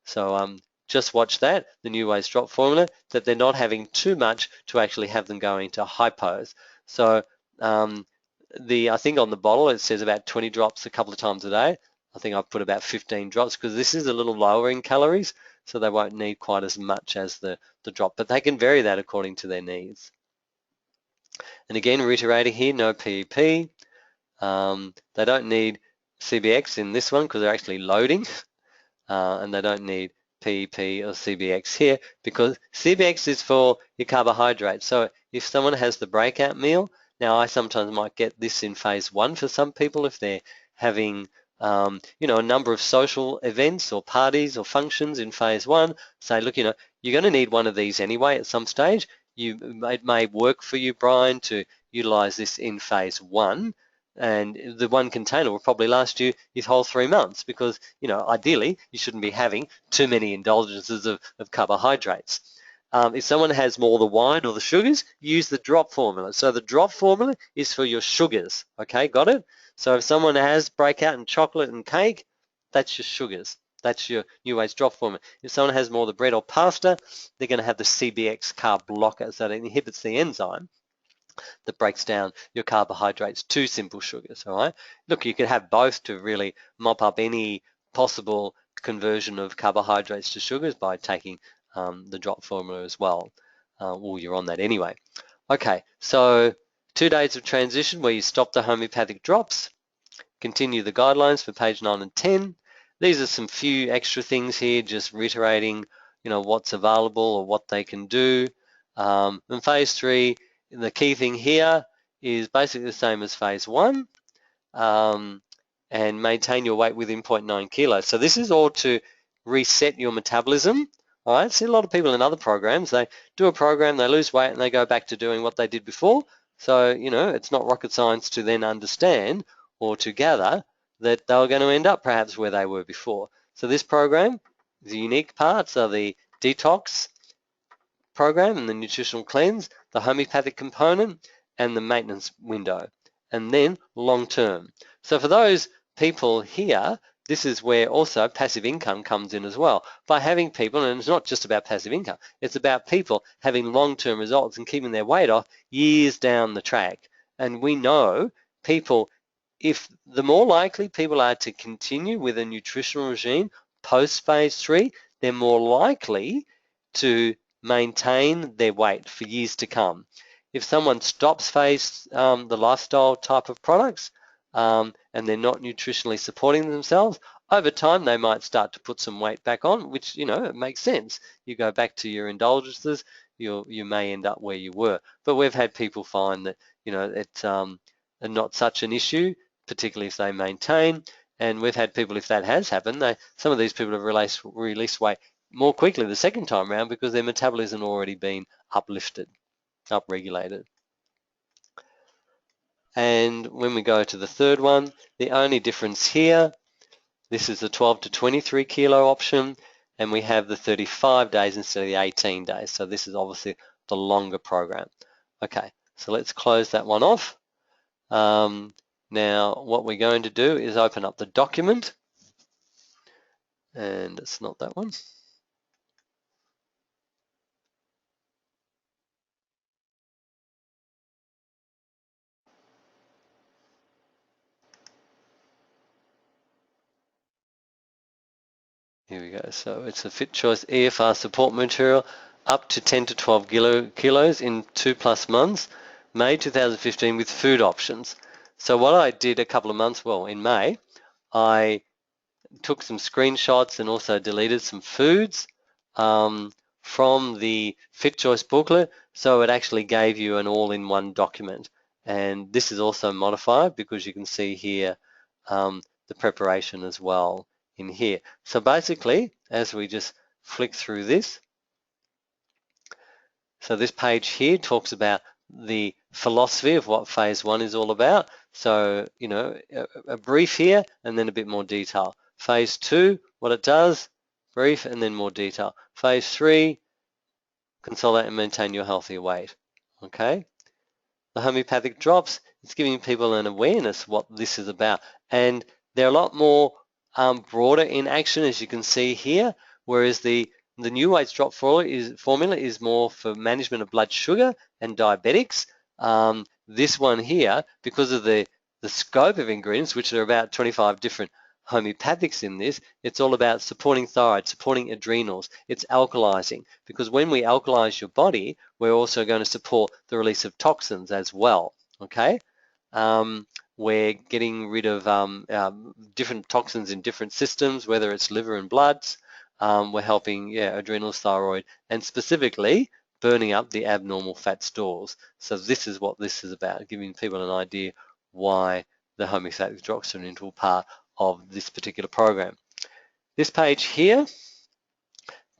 So just watch that, the New Ways drop formula, that they're not having too much to actually have them going to hypos. So I think on the bottle it says about 20 drops a couple of times a day. I think I've put about 15 drops because this is a little lower in calories, so they won't need quite as much as the drop, but they can vary that according to their needs. And again, reiterating here, no PEP. They don't need CBX in this one because they're actually loading, and they don't need PEP or CBX here because CBX is for your carbohydrates. So if someone has the breakout meal, now I sometimes might get this in phase 1 for some people if they're having a number of social events or parties or functions in phase 1, say, look, you're going to need one of these anyway at some stage. It may work for you, Brian, to utilize this in phase 1, and the 1 container will probably last you your whole 3 months because, ideally you shouldn't be having too many indulgences of carbohydrates. If someone has more of the wine or the sugars, use the drop formula. So the drop formula is for your sugars, okay, got it? So if someone has breakout in chocolate and cake, that's your sugars. That's your New Ways drop formula. If someone has more of the bread or pasta, they're going to have the CBX carb blocker, so it inhibits the enzyme that breaks down your carbohydrates to simple sugars, all right? Look, you could have both to really mop up any possible conversion of carbohydrates to sugars by taking the drop formula as well. Well, you're on that anyway. Okay, so 2 days of transition where you stop the homeopathic drops, continue the guidelines for page 9 and 10. These are some few extra things here, just reiterating what's available or what they can do. In phase 3, the key thing here is basically the same as phase 1, and maintain your weight within 0.9 kilos. So this is all to reset your metabolism. All right, see a lot of people in other programs, they do a program, they lose weight, and they go back to doing what they did before. So, it's not rocket science to then understand or to gather that they were going to end up perhaps where they were before. So this program, the unique parts are the detox program and the nutritional cleanse, the homeopathic component, and the maintenance window, and then long term. So for those people here, this is where also passive income comes in as well. By having people, and it's not just about passive income, it's about people having long-term results and keeping their weight off years down the track. And we know people, if the more likely people are to continue with a nutritional regime post phase 3, they're more likely to maintain their weight for years to come. If someone stops the lifestyle type of products and they're not nutritionally supporting themselves, over time they might start to put some weight back on, which it makes sense. You go back to your indulgences, you may end up where you were. But we've had people find that it's not such an issue, particularly if they maintain. And we've had people, if that has happened, some of these people have released weight more quickly the second time around because their metabolism already been uplifted, upregulated. And when we go to the third one, the only difference here, this is the 12 to 23 kilo option, and we have the 35 days instead of the 18 days. So this is obviously the longer program. Okay, so let's close that one off. Now, what we're going to do is open up the document, and it's not that one. Here we go. So it's a FitChoice EFR support material up to 10 to 12 kilos in 2+ months, May 2015, with food options. So what I did a couple of months, in May, I took some screenshots and also deleted some foods from the FitChoice booklet, so it actually gave you an all-in-one document. And this is also modified because you can see here the preparation as well in here. So basically, as we just flick through this, so this page here talks about the philosophy of what phase 1 is all about. So, a brief here and then a bit more detail. Phase 2, what it does, brief and then more detail. Phase 3, consolidate and maintain your healthy weight. Okay. The homeopathic drops, it's giving people an awareness what this is about. And they're a lot more broader in action, as you can see here, whereas the new weights drop formula is more for management of blood sugar and diabetics. This one here, because of the scope of ingredients, which are about 25 different homeopathics in this, it's all about supporting thyroid, supporting adrenals. It's alkalizing, because when we alkalize your body, we're also going to support the release of toxins as well. Okay, we're getting rid of different toxins in different systems, whether it's liver and bloods. We're helping adrenals, thyroid, and specifically burning up the abnormal fat stores. So this is what this is about, giving people an idea why the homeopathic drops are an integral part of this particular program. This page here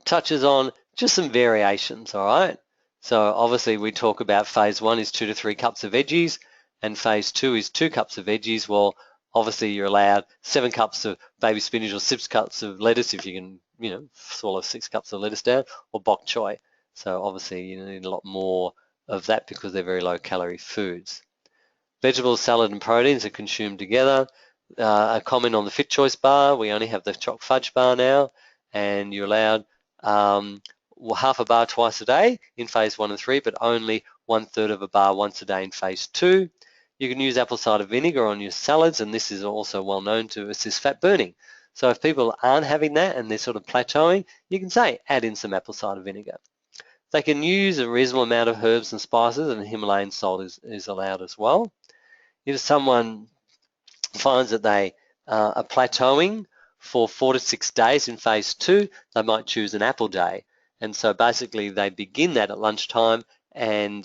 touches on just some variations, all right? So obviously we talk about phase 1 is 2 to 3 cups of veggies, and phase 2 is 2 cups of veggies. Well, obviously you're allowed 7 cups of baby spinach or 6 cups of lettuce if you can, swallow 6 cups of lettuce down, or bok choy. So obviously you need a lot more of that because they're very low calorie foods. Vegetables, salad, and proteins are consumed together. A comment on the FitChoice bar, we only have the choc fudge bar now, and you're allowed half a bar twice a day in phase 1 and 3, but only 1/3 of a bar once a day in phase 2. You can use apple cider vinegar on your salads, and this is also well known to assist fat burning. So if people aren't having that and they're sort of plateauing, you can say add in some apple cider vinegar. They can use a reasonable amount of herbs and spices, and Himalayan salt is allowed as well. If someone finds that they are plateauing for 4 to 6 days in phase 2, they might choose an apple day. And so basically they begin that at lunchtime and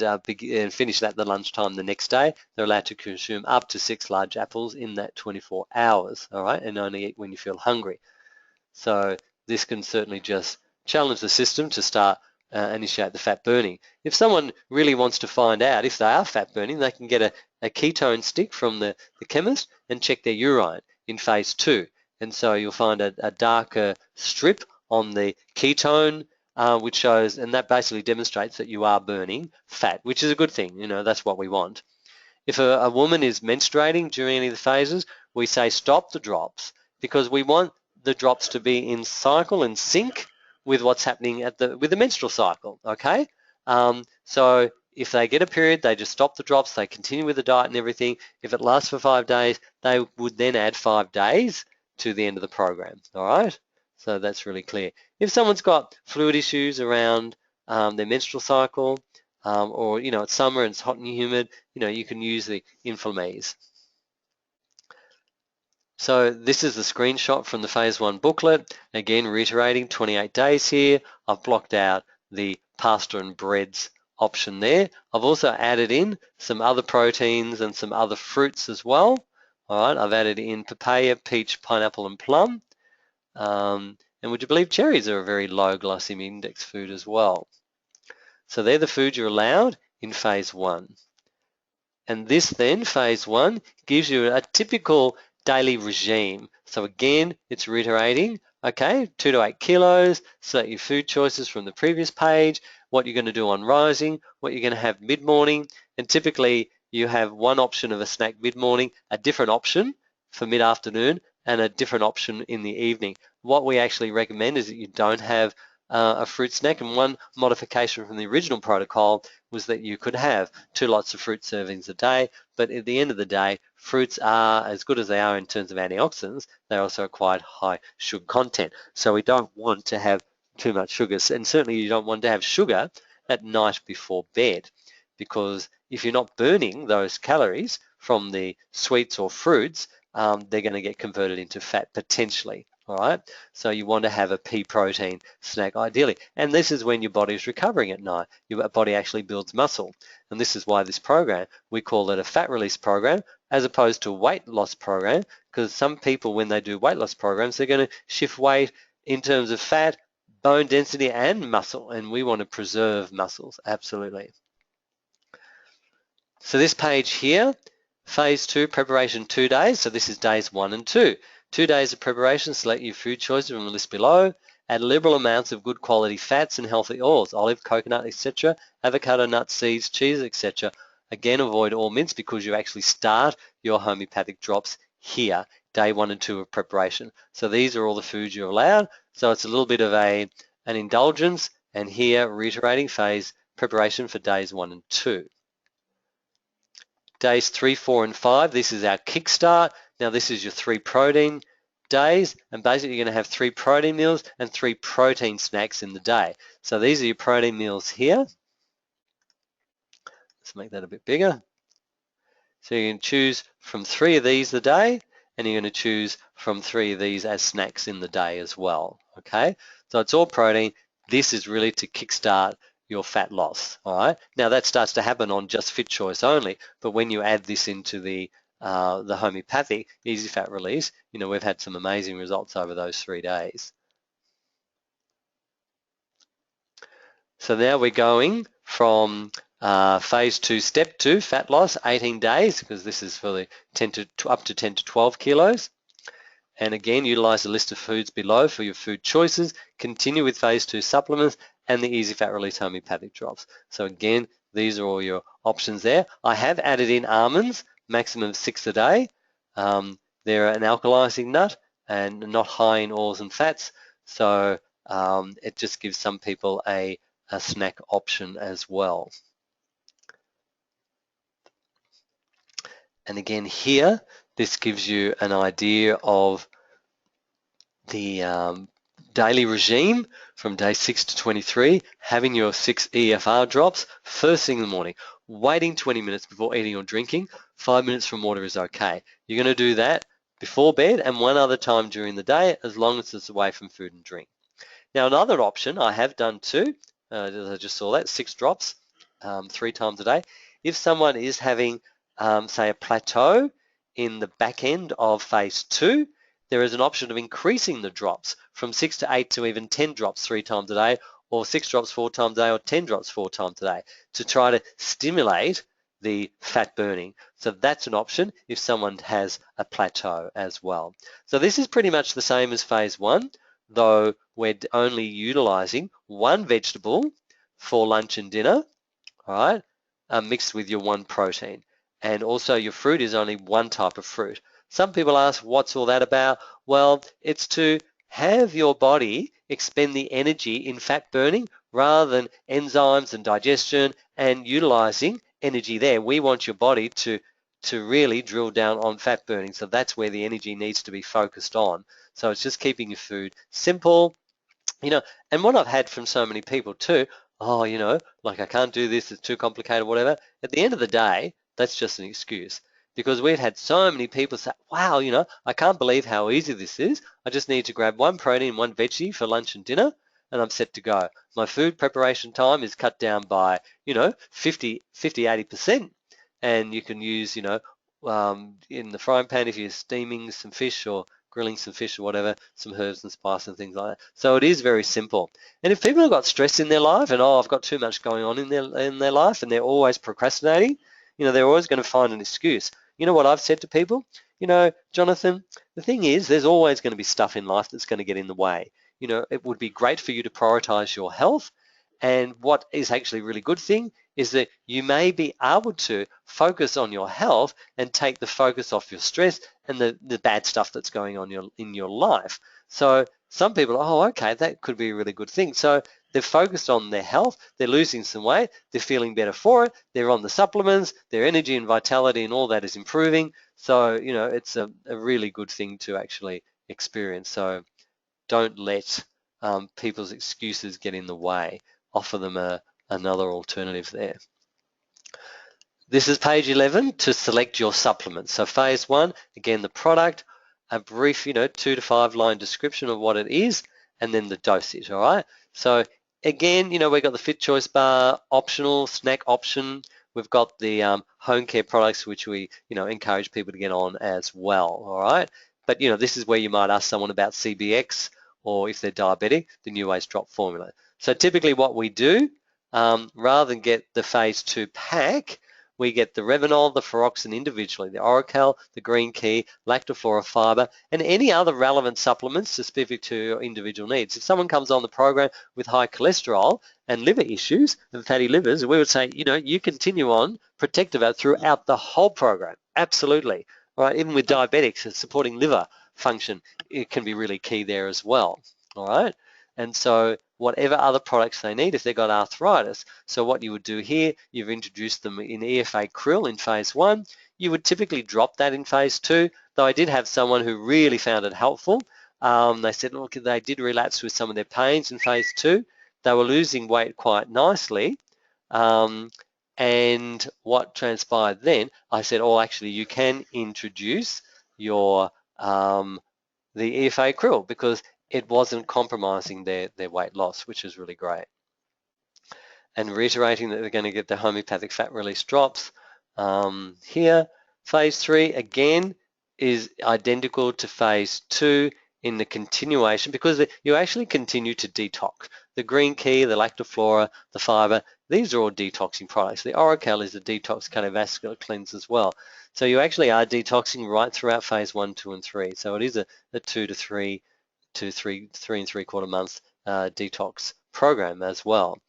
finish that at lunchtime the next day. They're allowed to consume up to 6 large apples in that 24 hours, all right, and only eat when you feel hungry. So this can certainly just challenge the system to start initiate the fat burning. If someone really wants to find out if they are fat burning, they can get a ketone stick from the chemist and check their urine in phase 2. And so you'll find a darker strip on the ketone, which shows, and that basically demonstrates that you are burning fat, which is a good thing. You know, that's what we want. If a woman is menstruating during any of the phases, we say stop the drops, because we want the drops to be in cycle and sync with what's happening with the menstrual cycle, okay? So if they get a period, they just stop the drops, they continue with the diet and everything. If it lasts for 5 days, they would then add 5 days to the end of the program, all right? So that's really clear. If someone's got fluid issues around their menstrual cycle, or, you know, it's summer and it's hot and humid, you know, you can use the Inflammase. So this is the screenshot from the phase 1 booklet. Again, reiterating 28 days here. I've blocked out the pasta and breads option there. I've also added in some other proteins and some other fruits as well. All right, I've added in papaya, peach, pineapple, and plum. And would you believe cherries are a very low glycemic index food as well? So they're the foods you're allowed in phase 1. And this then, phase 1, gives you a typical daily regime. So again, it's reiterating, okay, 2 to 8 kilos, select your food choices from the previous page, what you're going to do on rising, what you're going to have mid-morning, and typically you have one option of a snack mid-morning, a different option for mid-afternoon, and a different option in the evening. What we actually recommend is that you don't have a fruit snack, and one modification from the original protocol was that you could have 2 lots of fruit servings a day, but at the end of the day, fruits are, as good as they are in terms of antioxidants, they're also quite high sugar content. So we don't want to have too much sugar, and certainly you don't want to have sugar at night before bed, because if you're not burning those calories from the sweets or fruits, they're going to get converted into fat potentially. All right, so you want to have a pea protein snack ideally, and this is when your body is recovering at night. Your body actually builds muscle, and this is why this program, we call it a fat release program as opposed to a weight loss program, because some people, when they do weight loss programs, they're going to shift weight in terms of fat, bone density, and muscle, and we want to preserve muscles, absolutely. So this page here, phase 2, preparation 2 days, so this is days 1 and 2. 2 days of preparation, select your food choices from the list below. Add liberal amounts of good quality fats and healthy oils, olive, coconut, etc., avocado, nuts, seeds, cheese, etc. Again, avoid all mince because you actually start your homeopathic drops here, day 1 and 2 of preparation. So these are all the foods you're allowed. So it's a little bit of an indulgence, and here reiterating phase preparation for days 1 and 2. Days 3, 4, and 5, this is our kickstart. Now this is your 3 protein days, and basically you're going to have 3 protein meals and 3 protein snacks in the day. So these are your protein meals here. Let's make that a bit bigger. So you can choose from 3 of these a day, and you're going to choose from 3 of these as snacks in the day as well. Okay, so it's all protein. This is really to kickstart your fat loss. All right. Now that starts to happen on just FitChoice only, but when you add this into the homeopathic easy fat release, you know, we've had some amazing results over those 3 days. So now we're going from phase 2, step 2, fat loss, 18 days, because this is for the up to 10 to 12 kilos. And again, utilize the list of foods below for your food choices. Continue with phase 2 supplements and the easy fat release homeopathic drops. So again, these are all your options there. I have added in almonds, maximum of 6 a day. They're an alkalizing nut and not high in oils and fats. So it just gives some people a snack option as well. And again here, this gives you an idea of the daily regime from day 6 to 23, having your 6 EFR drops first thing in the morning, waiting 20 minutes before eating or drinking, 5 minutes from water is okay. You're going to do that before bed and one other time during the day, as long as it's away from food and drink. Now another option I have done too, I just saw that, 6 drops 3 times a day. If someone is having, say, a plateau in the back end of phase 2, there is an option of increasing the drops from 6 to 8 to even 10 drops 3 times a day, or 6 drops 4 times a day, or 10 drops 4 times a day, to try to stimulate the fat burning. So that's an option if someone has a plateau as well. So this is pretty much the same as phase 1, though we're only utilizing one vegetable for lunch and dinner, all right, mixed with your one protein. And also your fruit is only one type of fruit. Some people ask, what's all that about? Well, it's to have your body expend the energy in fat burning rather than enzymes and digestion and utilizing energy there. We want your body to really drill down on fat burning. So that's where the energy needs to be focused on. So it's just keeping your food simple, and what I've had from so many people too, oh, like I can't do this, it's too complicated, whatever. At the end of the day, that's just an excuse, because we've had so many people say, wow, I can't believe how easy this is. I just need to grab one protein, one veggie for lunch and dinner, and I'm set to go. My food preparation time is cut down by, 50, 80%. And you can use, in the frying pan if you're steaming some fish or grilling some fish or whatever, some herbs and spices and things like that. So it is very simple. And if people have got stress in their life and, I've got too much going on in their life, and they're always procrastinating, they're always going to find an excuse. You know what I've said to people? Jonathan, the thing is, there's always going to be stuff in life that's going to get in the way. It would be great for you to prioritize your health. And what is actually a really good thing is that you may be able to focus on your health and take the focus off your stress and the bad stuff that's going on in your life. So some people, okay, that could be a really good thing. So they're focused on their health, they're losing some weight, they're feeling better for it, they're on the supplements, their energy and vitality and all that is improving. So, it's a really good thing to actually experience. So don't let people's excuses get in the way. Offer them another alternative there. This is page 11 to select your supplements. So phase 1, again, the product, a brief, 2 to 5 line description of what it is, and then the dosage, all right? So again, we've got the FitChoice bar optional, snack option. We've got the home care products, which we, encourage people to get on as well, all right? But, this is where you might ask someone about CBX, or if they're diabetic, the New Age Drop formula. So typically what we do, rather than get the phase 2 pack, we get the Revinol, the Ferroxin individually, the Oracle, the Green Key, Lactoflora Fiber, and any other relevant supplements specific to your individual needs. If someone comes on the program with high cholesterol and liver issues and fatty livers, we would say, you continue on Protectiva throughout the whole program. Absolutely. All right, even with diabetics, supporting liver function, it can be really key there as well. All right. And so whatever other products they need if they've got arthritis. So what you would do here, you've introduced them in EFA krill in phase 1. You would typically drop that in phase 2, though I did have someone who really found it helpful. They said, look, they did relapse with some of their pains in phase 2. They were losing weight quite nicely. And what transpired then, I said, actually, you can introduce your the EFA krill, because it wasn't compromising their weight loss, which is really great. And reiterating that they're going to get the homeopathic fat release drops. Here, phase 3, again, is identical to phase 2 in the continuation, because you actually continue to detox. The Green Key, the Lactoflora, the Fiber, these are all detoxing products. The Oracle is a detox cardiovascular cleanse as well. So you actually are detoxing right throughout phase 1, 2, and 3. So it is a 2 to 3 to 3.75 months detox program as well.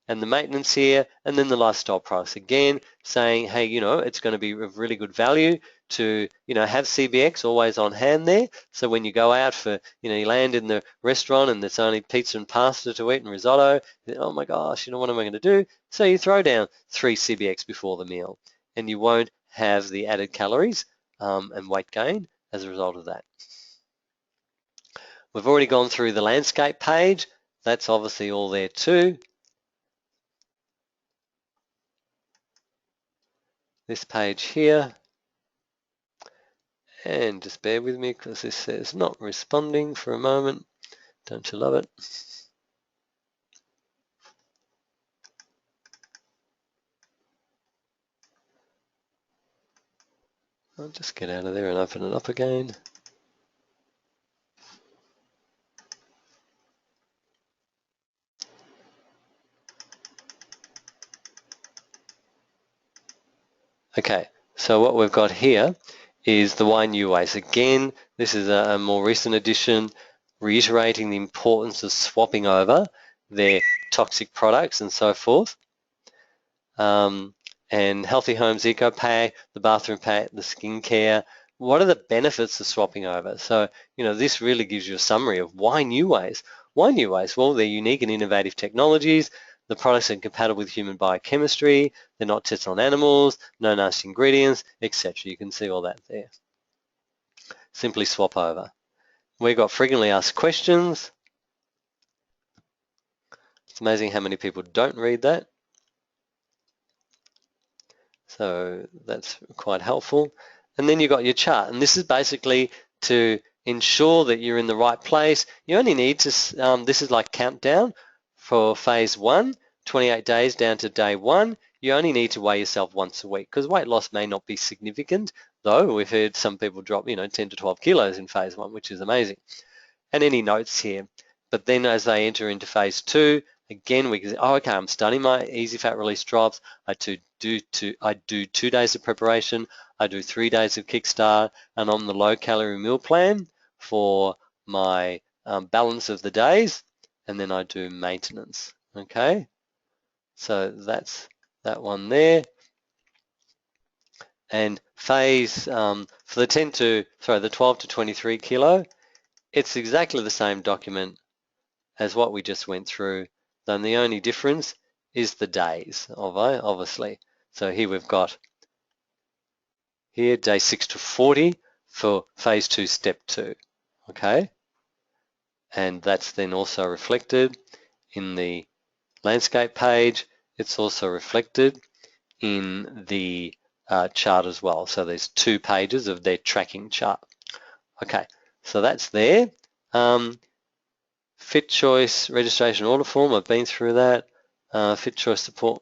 And the maintenance here, and then the lifestyle products. Again, saying, hey, it's going to be of really good value to, have CBX always on hand there. So when you go out for, you land in the restaurant and there's only pizza and pasta to eat and risotto, oh my gosh, what am I going to do? So you throw down 3 CBX before the meal, and you won't have the added calories and weight gain as a result of that. We've already gone through the landscape page. That's obviously all there too. This page here, and just bear with me because this says not responding for a moment. Don't you love it? I'll just get out of there and open it up again. Okay, so what we've got here is the Why New Ways. Again, this is a more recent edition, reiterating the importance of swapping over their toxic products and so forth. And Healthy Homes Eco Pack, the bathroom pack, the skincare. What are the benefits of swapping over? So, this really gives you a summary of why New Ways. Why New Ways? Well, they're unique and innovative technologies. The products are compatible with human biochemistry. They're not tested on animals, no nasty ingredients, etc. You can see all that there. Simply swap over. We've got frequently asked questions. It's amazing how many people don't read that. So that's quite helpful. And then you've got your chart. And this is basically to ensure that you're in the right place. You only need to, this is like countdown for phase 1, 28 days down to day 1. You only need to weigh yourself once a week because weight loss may not be significant, though we've heard some people drop, 10 to 12 kilos in phase 1, which is amazing. And any notes here. But then as they enter into phase 2, again, we can say, oh, okay, I'm starting my easy fat release drops. I do 2 days of preparation. I do 3 days of kickstart, and on the low calorie meal plan for my balance of the days, and then I do maintenance. Okay, so that's that one there. And phase for the 12 to 23 kilo, it's exactly the same document as what we just went through, then the only difference is the days, obviously. So here we've got here day 6 to 40 for phase 2, step 2, okay? And that's then also reflected in the landscape page. It's also reflected in the chart as well. So there's 2 pages of their tracking chart. Okay, so that's there. FitChoice registration order form, I've been through that. FitChoice support.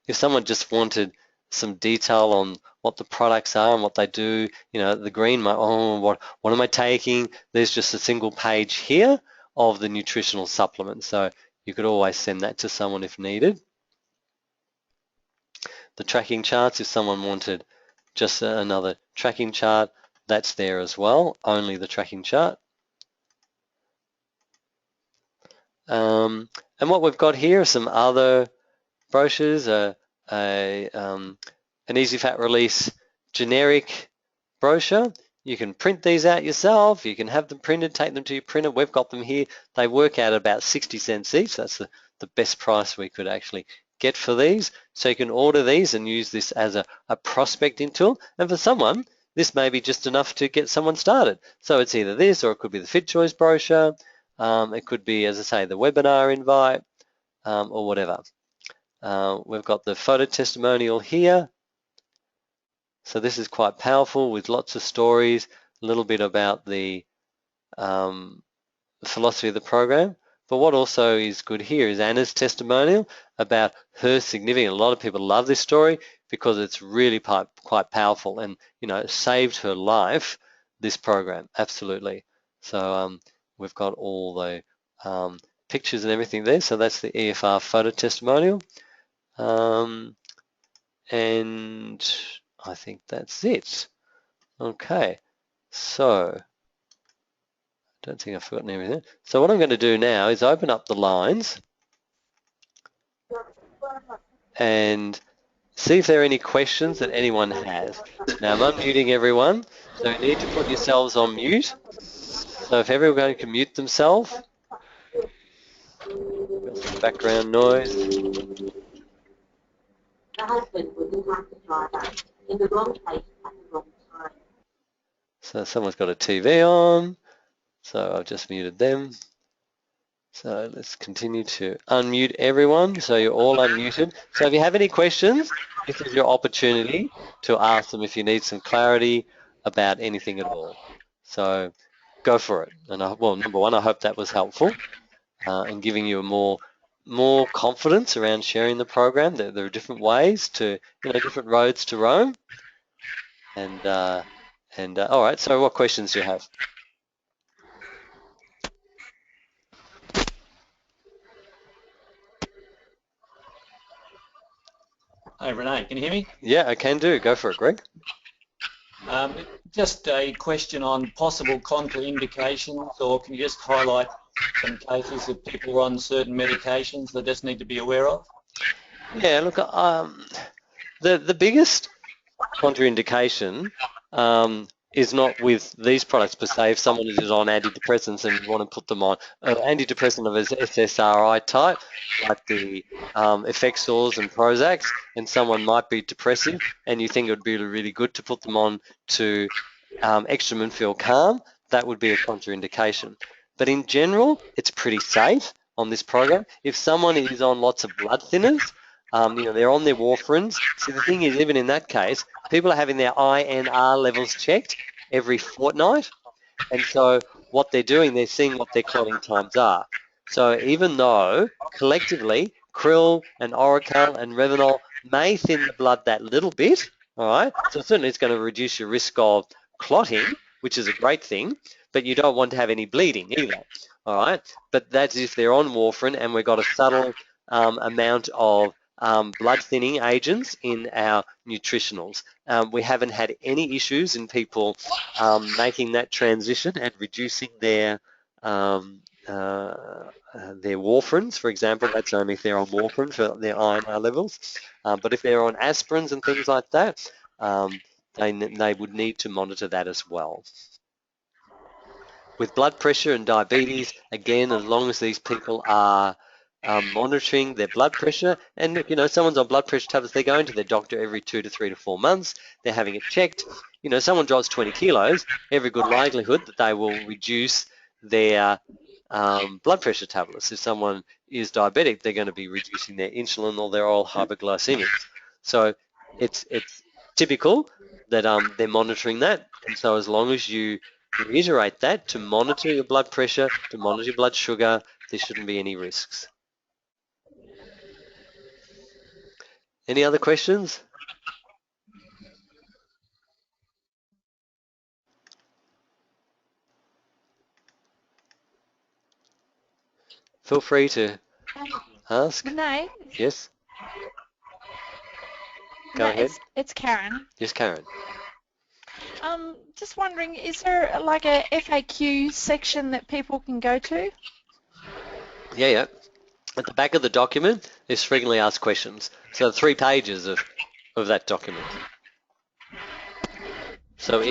If someone just wanted some detail on what the products are and what they do, the green, what am I taking? There's just a single page here of the nutritional supplement. So you could always send that to someone if needed. The tracking charts, if someone wanted just another tracking chart, that's there as well, only the tracking chart. And what we've got here are some other brochures, an easy fat release generic brochure. You can print these out yourself. You can have them printed, take them to your printer. We've got them here. They work out about 60 cents each. That's the best price we could actually get for these. So you can order these and use this as a prospecting tool. And for someone, this may be just enough to get someone started. So it's either this or it could be the FitChoice brochure. It could be, as I say, the webinar invite or whatever. We've got the photo testimonial here. So this is quite powerful with lots of stories, a little bit about the philosophy of the program. But what also is good here is Anna's testimonial about her significant. A lot of people love this story because it's really quite powerful and, saved her life, this program, absolutely. So we've got all the pictures and everything there. So that's the EFR photo testimonial. And I think that's it. Okay, so I don't think I've forgotten everything. So what I'm going to do now is open up the lines and see if there are any questions that anyone has. Now I'm unmuting everyone, so you need to put yourselves on mute. So if everyone can mute themselves, got some background noise. So someone's got a TV on, so I've just muted them. So let's continue to unmute everyone. So you're all unmuted. So if you have any questions, this is your opportunity to ask them if you need some clarity about anything at all. So go for it. And well, number one, I hope that was helpful in giving you a more confidence around sharing the program. There are different ways to, different roads to Rome. And And all right, so what questions do you have? Hi, Renee, can you hear me? Yeah, I can do. Go for it, Greg. Just a question on possible contraindications, or can you just highlight some cases of people who are on certain medications they just need to be aware of? Yeah, look, the biggest contraindication is not with these products per se. If someone is on antidepressants and you want to put them on antidepressant of SSRI type, like the Effexors and Prozacs, and someone might be depressive, and you think it would be really good to put them on to extra and feel calm, that would be a contraindication. But in general, it's pretty safe on this program. If someone is on lots of blood thinners, they're on their warfarins. See, the thing is, even in that case, people are having their INR levels checked every fortnight. And so what they're doing, they're seeing what their clotting times are. So even though collectively krill and Oracal and Revinol may thin the blood that little bit, all right, so certainly it's going to reduce your risk of clotting, which is a great thing, but you don't want to have any bleeding either, all right? But that's if they're on warfarin and we've got a subtle amount of blood thinning agents in our nutritionals. We haven't had any issues in people making that transition and reducing their warfarins, for example. That's only if they're on warfarin for their INR levels. But if they're on aspirins and things like that, they would need to monitor that as well. With blood pressure and diabetes, again, as long as these people are monitoring their blood pressure, and look, someone's on blood pressure tablets, they're going to their doctor every 2 to 3 to 4 months, they're having it checked. Someone drops 20 kilos, every good likelihood that they will reduce their blood pressure tablets. If someone is diabetic, they're going to be reducing their insulin or their oral hypoglycemics. So it's typical that they're monitoring that, and so as long as you reiterate that to monitor your blood pressure, to monitor your blood sugar, there shouldn't be any risks. Any other questions? Feel free to ask. Renee? Yes? Go No, ahead. it's Karen. Yes, Karen. Just wondering, is there like a FAQ section that people can go to? Yeah. At the back of the document, there's frequently asked questions. So 3 pages of that document. So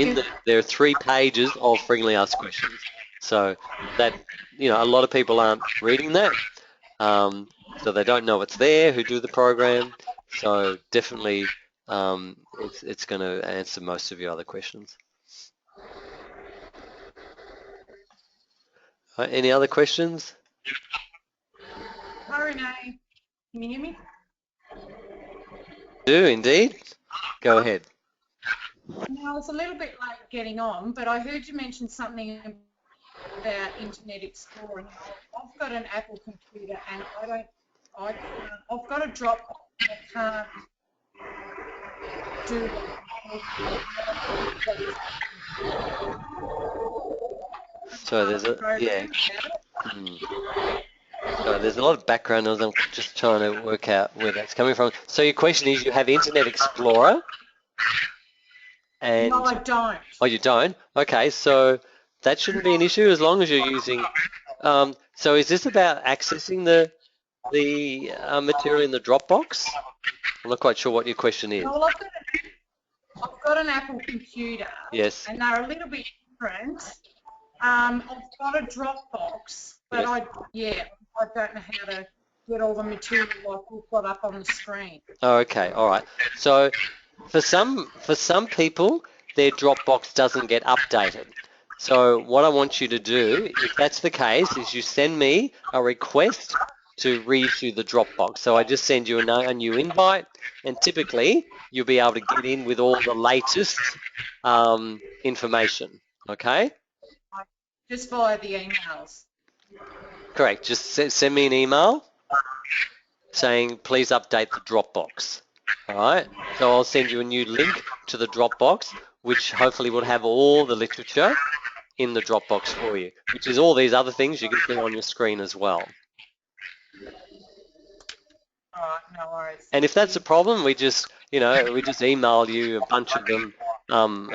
there are 3 pages of frequently asked questions. So that, a lot of people aren't reading that. So they don't know it's there, who do the program. So definitely it's going to answer most of your other questions. Any other questions? Hi, Renee. Can you hear me? Do indeed. Go ahead. Now, it's a little bit late getting on, but I heard you mention something about Internet Explorer. Now, I've got an Apple computer and I've got a Dropbox. I can't do So there's So there's a lot of background noise. I'm just trying to work out where that's coming from. So your question is, you have Internet Explorer, and No, I don't. Oh, you don't? Okay, so that shouldn't be an issue as long as you're using. So is this about accessing the material in the Dropbox? I'm not quite sure what your question is. Well, I've got an Apple computer. Yes. And they're a little bit different. I've got a Dropbox, but yes. I don't know how to get all the material like we've got up on the screen. Oh, okay, all right. So for some people, their Dropbox doesn't get updated. So what I want you to do, if that's the case, is you send me a request to reissue the Dropbox. So I just send you a new invite, and typically you'll be able to get in with all the latest information, okay? Just via the emails. Correct. Just send me an email saying, please update the Dropbox. All right. So I'll send you a new link to the Dropbox which hopefully will have all the literature in the Dropbox for you, which is all these other things you can see on your screen as well. All right, no worries. And if that's a problem, we just email you a bunch of them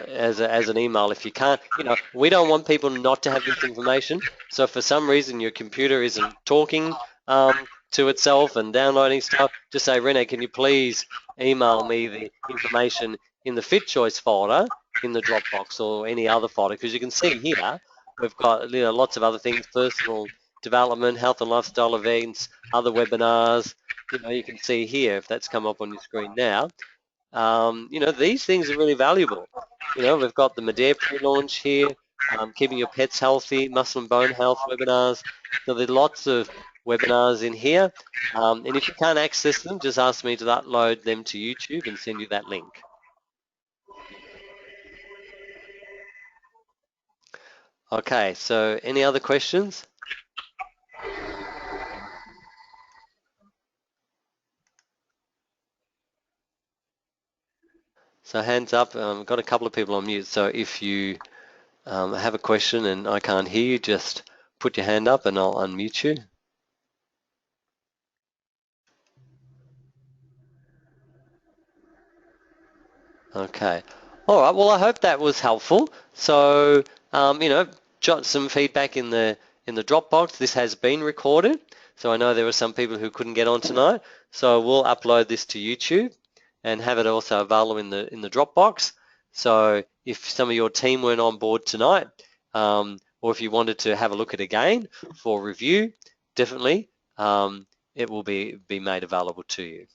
as an email. If you can't, we don't want people not to have this information. So if for some reason your computer isn't talking to itself and downloading stuff, just say, Renee, can you please email me the information in the FitChoice folder in the Dropbox or any other folder? Because you can see here, we've got lots of other things: personal development, health and lifestyle events, other webinars. You can see here, if that's come up on your screen now, these things are really valuable. We've got the Medare pre-launch here, keeping your pets healthy, muscle and bone health webinars. So there's lots of webinars in here. And if you can't access them, just ask me to upload them to YouTube and send you that link. Okay, so any other questions? So hands up. I've got a couple of people on mute, so if you have a question and I can't hear you, just put your hand up and I'll unmute you. Okay. All right. Well, I hope that was helpful. So, jot some feedback in the Dropbox. This has been recorded, so I know there were some people who couldn't get on tonight. So we'll upload this to YouTube and have it also available in the Dropbox. So if some of your team weren't on board tonight, or if you wanted to have a look at it again for review, definitely it will be made available to you.